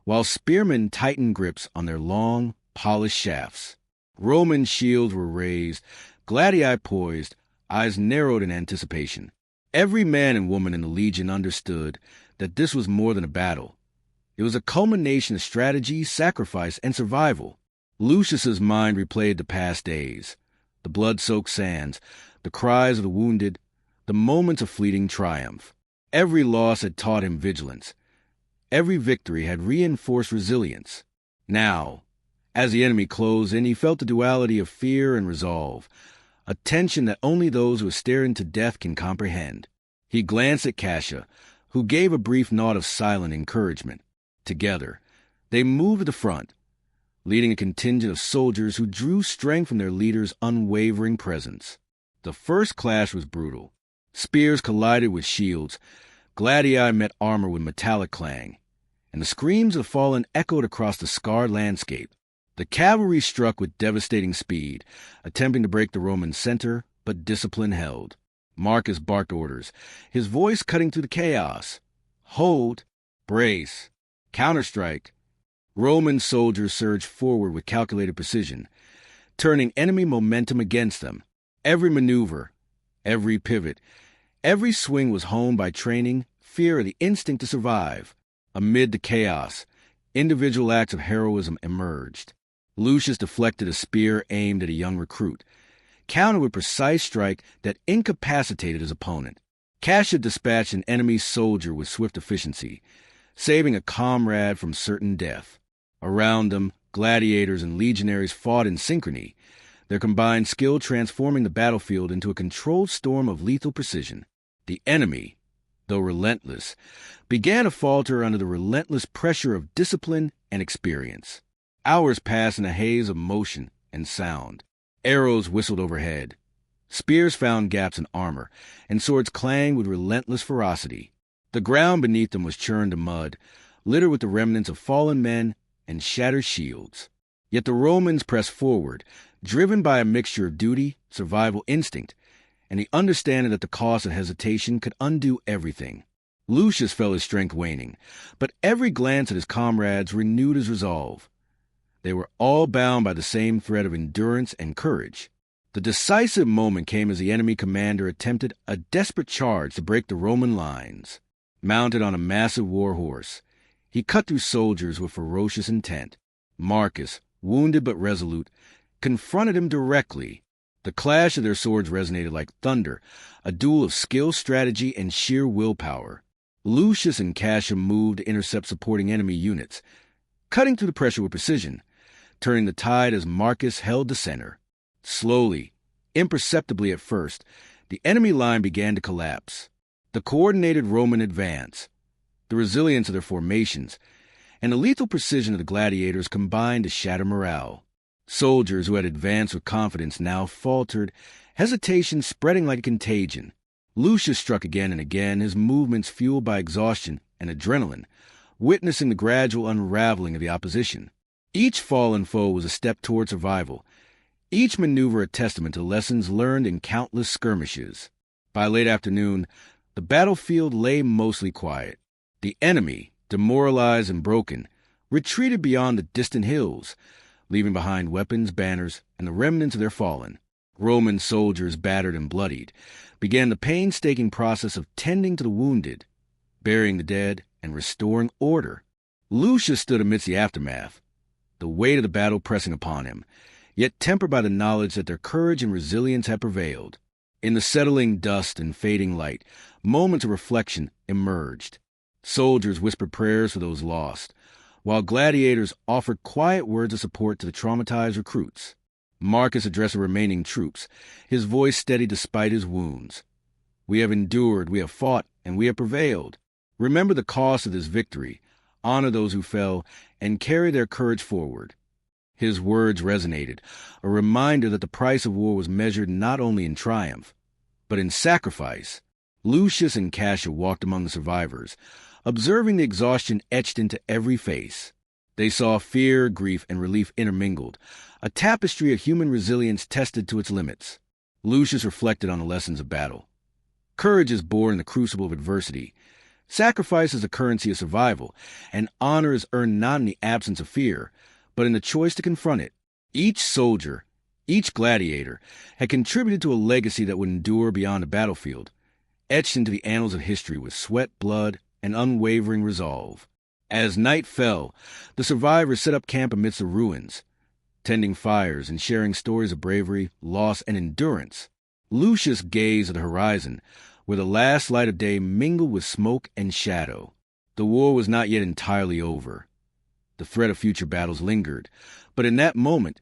while spearmen tightened grips on their long, polished shafts. Roman shields were raised, gladii poised, eyes narrowed in anticipation. Every man and woman in the legion understood that this was more than a battle. It was a culmination of strategy, sacrifice, and survival. Lucius's mind replayed the past days, the blood-soaked sands, the cries of the wounded, the moments of fleeting triumph. Every loss had taught him vigilance. Every victory had reinforced resilience. Now, as the enemy closed in, he felt the duality of fear and resolve, a tension that only those who stare into death can comprehend. He glanced at Cassia, who gave a brief nod of silent encouragement. Together, they moved to the front, leading a contingent of soldiers who drew strength from their leader's unwavering presence. The first clash was brutal. Spears collided with shields, gladii met armor with metallic clang, and the screams of the fallen echoed across the scarred landscape. The cavalry struck with devastating speed, attempting to break the Roman center, but discipline held. Marcus barked orders, his voice cutting through the chaos. "Hold! Brace! Counterstrike!" Roman soldiers surged forward with calculated precision, turning enemy momentum against them. Every maneuver, every pivot, every swing was honed by training, fear, and the instinct to survive. Amid the chaos, individual acts of heroism emerged. Lucius deflected a spear aimed at a young recruit, countered with precise strike that incapacitated his opponent. Cassia dispatched an enemy soldier with swift efficiency, saving a comrade from certain death. Around them, gladiators and legionaries fought in synchrony, their combined skill transforming the battlefield into a controlled storm of lethal precision. The enemy, though relentless, began to falter under the relentless pressure of discipline and experience. Hours passed in a haze of motion and sound. Arrows whistled overhead. Spears found gaps in armor, and swords clanged with relentless ferocity. The ground beneath them was churned to mud, littered with the remnants of fallen men and shattered shields. Yet the Romans pressed forward, driven by a mixture of duty, survival instinct, and the understanding that the cost of hesitation could undo everything. Lucius felt his strength waning, but every glance at his comrades renewed his resolve. They were all bound by the same thread of endurance and courage. The decisive moment came as the enemy commander attempted a desperate charge to break the Roman lines. Mounted on a massive war horse, he cut through soldiers with ferocious intent. Marcus, wounded but resolute, confronted him directly. The clash of their swords resonated like thunder, a duel of skill, strategy, and sheer willpower. Lucius and Cassia moved to intercept supporting enemy units, cutting through the pressure with precision, turning the tide as Marcus held the center. Slowly, imperceptibly at first, the enemy line began to collapse. The coordinated Roman advance, the resilience of their formations, and the lethal precision of the gladiators combined to shatter morale. Soldiers who had advanced with confidence now faltered, hesitation spreading like a contagion. Lucius struck again and again, his movements fueled by exhaustion and adrenaline, witnessing the gradual unraveling of the opposition. Each fallen foe was a step toward survival, each maneuver a testament to lessons learned in countless skirmishes. By late afternoon, the battlefield lay mostly quiet. The enemy, demoralized and broken, retreated beyond the distant hills, leaving behind weapons, banners, and the remnants of their fallen. Roman soldiers, battered and bloodied, began the painstaking process of tending to the wounded, burying the dead, and restoring order. Lucius stood amidst the aftermath, the weight of the battle pressing upon him, yet tempered by the knowledge that their courage and resilience had prevailed. In the settling dust and fading light, moments of reflection emerged. Soldiers whispered prayers for those lost, while gladiators offered quiet words of support to the traumatized recruits. Marcus addressed the remaining troops, his voice steady despite his wounds. "We have endured, we have fought, and we have prevailed. Remember the cost of this victory, honor those who fell, and carry their courage forward." His words resonated, a reminder that the price of war was measured not only in triumph, but in sacrifice. Lucius and Cassius walked among the survivors, observing the exhaustion etched into every face. They saw fear, grief, and relief intermingled, a tapestry of human resilience tested to its limits. Lucius reflected on the lessons of battle. Courage is born in the crucible of adversity. Sacrifice is the currency of survival, and honor is earned not in the absence of fear, but in the choice to confront it. Each soldier, each gladiator, had contributed to a legacy that would endure beyond the battlefield, etched into the annals of history with sweat, blood, and unwavering resolve. As night fell, the survivors set up camp amidst the ruins, tending fires and sharing stories of bravery, loss, and endurance. Lucius gazed at the horizon, where the last light of day mingled with smoke and shadow. The war was not yet entirely over. The threat of future battles lingered, but in that moment,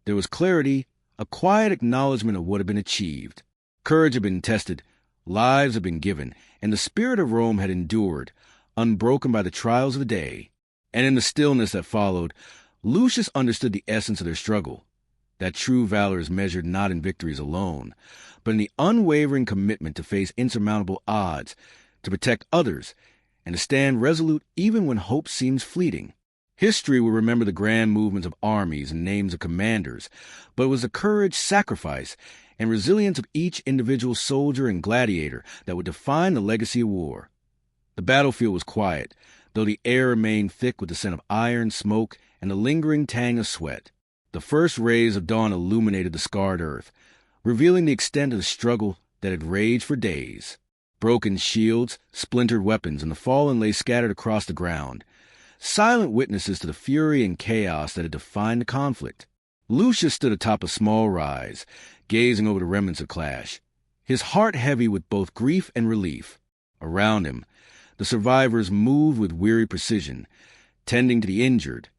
there was clarity, a quiet acknowledgement of what had been achieved. Courage had been tested, lives had been given, and the spirit of Rome had endured, unbroken by the trials of the day. And in the stillness that followed, Lucius understood the essence of their struggle, that true valor is measured not in victories alone, but in the unwavering commitment to face insurmountable odds, to protect others, and to stand resolute even when hope seems fleeting. History will remember the grand movements of armies and names of commanders, but it was the courage, sacrifice, and resilience of each individual soldier and gladiator that would define the legacy of war. The battlefield was quiet, though the air remained thick with the scent of iron, smoke, and the lingering tang of sweat. The first rays of dawn illuminated the scarred earth, revealing the extent of the struggle that had raged for days. Broken shields, splintered weapons, and the fallen lay scattered across the ground, silent witnesses to the fury and chaos that had defined the conflict. Lucius stood atop a small rise, gazing over the remnants of clash, his heart heavy with both grief and relief. Around him, the survivors moved with weary precision, tending to the injured,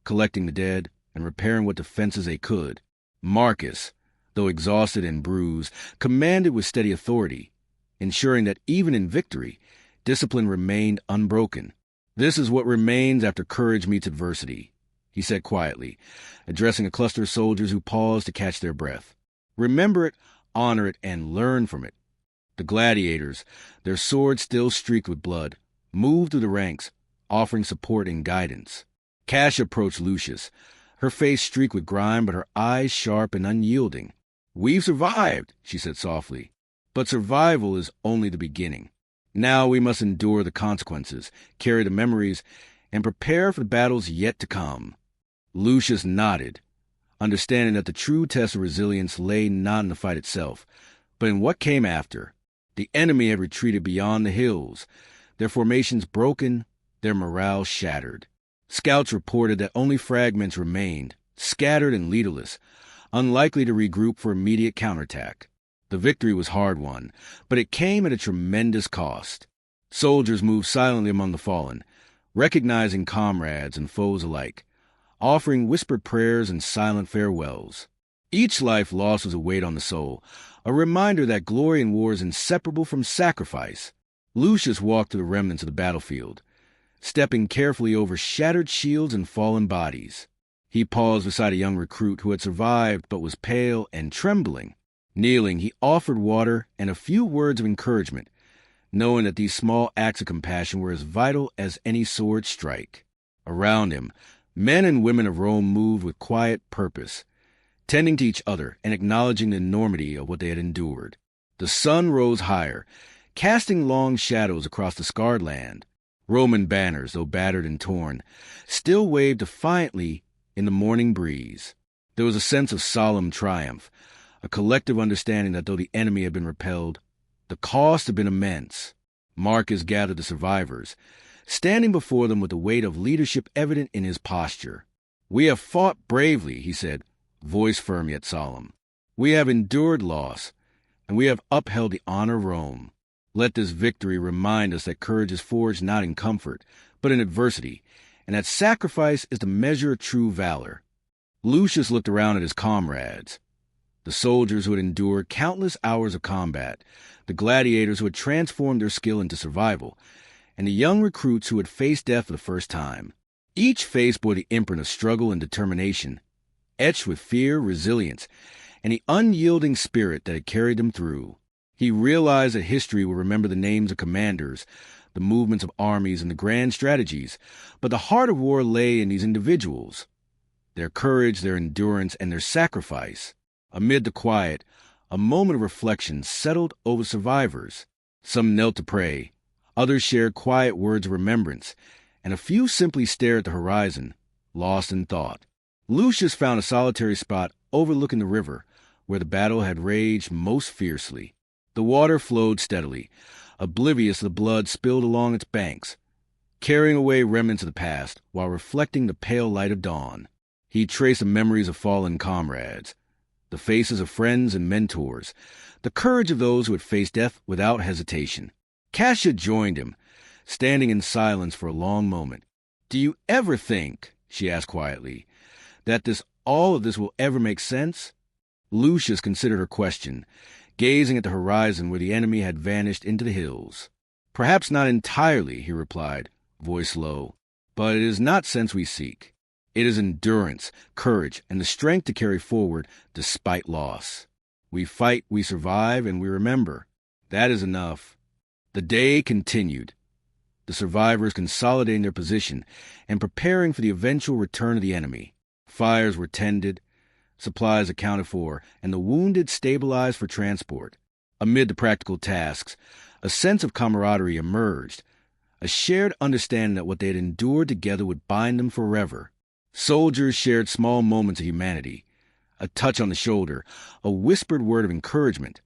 collecting the dead, and repairing what defenses they could. Marcus, though exhausted and bruised, commanded with steady authority, ensuring that even in victory, discipline remained unbroken. "This is what remains after courage meets adversity," he said quietly, addressing a cluster of soldiers who paused to catch their breath. "Remember it, honor it, and learn from it." The gladiators, their swords still streaked with blood, moved through the ranks, offering support and guidance. Cash approached Lucius, her face streaked with grime but her eyes sharp and unyielding. "We've survived," she said softly, "but survival is only the beginning. Now we must endure the consequences, carry the memories, and prepare for the battles yet to come." Lucius nodded, understanding that the true test of resilience lay not in the fight itself, but in what came after. The enemy had retreated beyond the hills, their formations broken, their morale shattered. Scouts reported that only fragments remained, scattered and leaderless, unlikely to regroup for immediate counterattack. The victory was hard-won, but it came at a tremendous cost. Soldiers moved silently among the fallen, recognizing comrades and foes alike, offering whispered prayers and silent farewells. Each life lost was a weight on the soul, a reminder that glory in war is inseparable from sacrifice. Lucius walked through the remnants of the battlefield, stepping carefully over shattered shields and fallen bodies. He paused beside a young recruit who had survived but was pale and trembling. Kneeling, he offered water and a few words of encouragement, knowing that these small acts of compassion were as vital as any sword strike. Around him, men and women of Rome moved with quiet purpose, tending to each other and acknowledging the enormity of what they had endured. The sun rose higher, casting long shadows across the scarred land. Roman banners, though battered and torn, still waved defiantly in the morning breeze. There was a sense of solemn triumph, a collective understanding that though the enemy had been repelled, the cost had been immense. Marcus gathered the survivors, standing before them with the weight of leadership evident in his posture. "We have fought bravely," he said, voice firm yet solemn. "We have endured loss, and we have upheld the honor of Rome. Let this victory remind us that courage is forged not in comfort, but in adversity, and that sacrifice is the measure of true valor." Lucius looked around at his comrades, the soldiers who had endured countless hours of combat, the gladiators who had transformed their skill into survival, and the young recruits who had faced death for the first time. Each face bore the imprint of struggle and determination, etched with fear, resilience, and the unyielding spirit that had carried them through. He realized that history would remember the names of commanders, the movements of armies, and the grand strategies, but the heart of war lay in these individuals, their courage, their endurance, and their sacrifice. Amid the quiet, a moment of reflection settled over survivors. Some knelt to pray, others shared quiet words of remembrance, and a few simply stared at the horizon, lost in thought. Lucius found a solitary spot overlooking the river, where the battle had raged most fiercely. The water flowed steadily, oblivious of the blood spilled along its banks, carrying away remnants of the past while reflecting the pale light of dawn. He traced the memories of fallen comrades, the faces of friends and mentors, the courage of those who had faced death without hesitation. Cassia joined him, standing in silence for a long moment. "Do you ever think," she asked quietly, "that all of this will ever make sense?" Lucius considered her question, gazing at the horizon where the enemy had vanished into the hills. "Perhaps not entirely," he replied, voice low, "but it is not sense we seek. It is endurance, courage, and the strength to carry forward despite loss. We fight, we survive, and we remember. That is enough." The day continued, the survivors consolidating their position and preparing for the eventual return of the enemy. Fires were tended, supplies accounted for, and the wounded stabilized for transport. Amid the practical tasks, a sense of camaraderie emerged, a shared understanding that what they had endured together would bind them forever. Soldiers shared small moments of humanity, a touch on the shoulder, a whispered word of encouragement,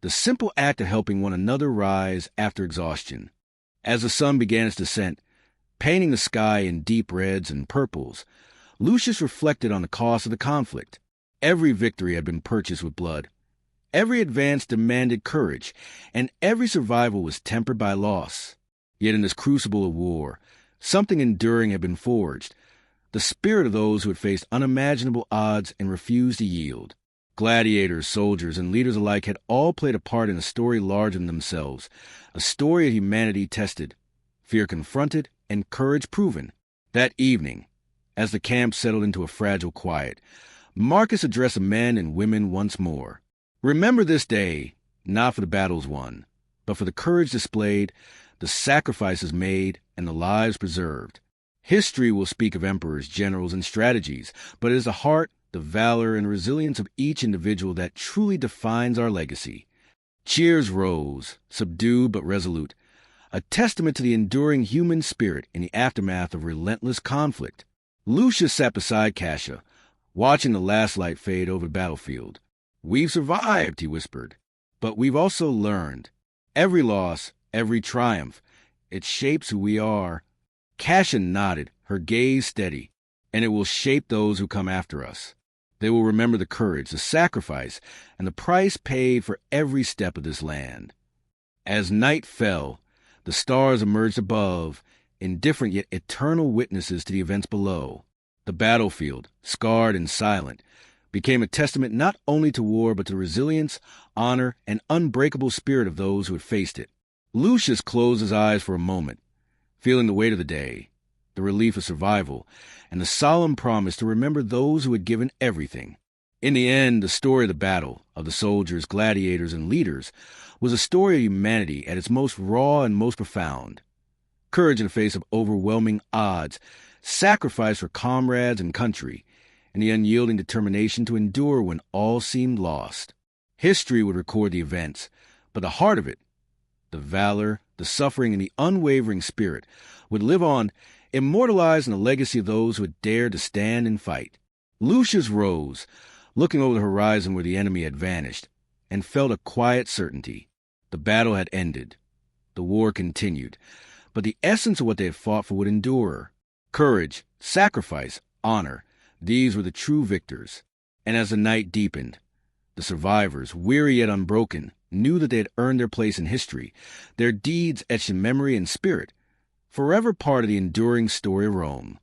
the simple act of helping one another rise after exhaustion. As the sun began its descent, painting the sky in deep reds and purples, Lucius reflected on the cost of the conflict. Every victory had been purchased with blood. Every advance demanded courage, and every survival was tempered by loss. Yet in this crucible of war, something enduring had been forged, the spirit of those who had faced unimaginable odds and refused to yield. Gladiators, soldiers, and leaders alike had all played a part in a story larger than themselves, a story of humanity tested, fear confronted, and courage proven. That evening, as the camp settled into a fragile quiet, Marcus addressed the men and women once more. "Remember this day, not for the battles won, but for the courage displayed, the sacrifices made, and the lives preserved. History will speak of emperors, generals, and strategies, but it is the heart, the valor, and resilience of each individual that truly defines our legacy." Cheers rose, subdued but resolute, a testament to the enduring human spirit in the aftermath of relentless conflict. Lucius sat beside Cassia, watching the last light fade over the battlefield. "We've survived," he whispered, "but we've also learned. Every loss, every triumph, it shapes who we are." Cassia nodded, her gaze steady. "And it will shape those who come after us. They will remember the courage, the sacrifice, and the price paid for every step of this land." As night fell, the stars emerged above, indifferent yet eternal witnesses to the events below. The battlefield, scarred and silent, became a testament not only to war but to the resilience, honor, and unbreakable spirit of those who had faced it. Lucius closed his eyes for a moment, feeling the weight of the day, the relief of survival, and the solemn promise to remember those who had given everything. In the end, the story of the battle, of the soldiers, gladiators, and leaders, was a story of humanity at its most raw and most profound. Courage in the face of overwhelming odds, sacrifice for comrades and country, and the unyielding determination to endure when all seemed lost. History would record the events, but the heart of it, the valor, the suffering, and the unwavering spirit, would live on, immortalized in the legacy of those who had dared to stand and fight. Lucius rose, looking over the horizon where the enemy had vanished, and felt a quiet certainty. The battle had ended. The war continued. But the essence of what they had fought for would endure. Courage, sacrifice, honor, these were the true victors. And as the night deepened, the survivors, weary yet unbroken, knew that they had earned their place in history, their deeds etched in memory and spirit, forever part of the enduring story of Rome.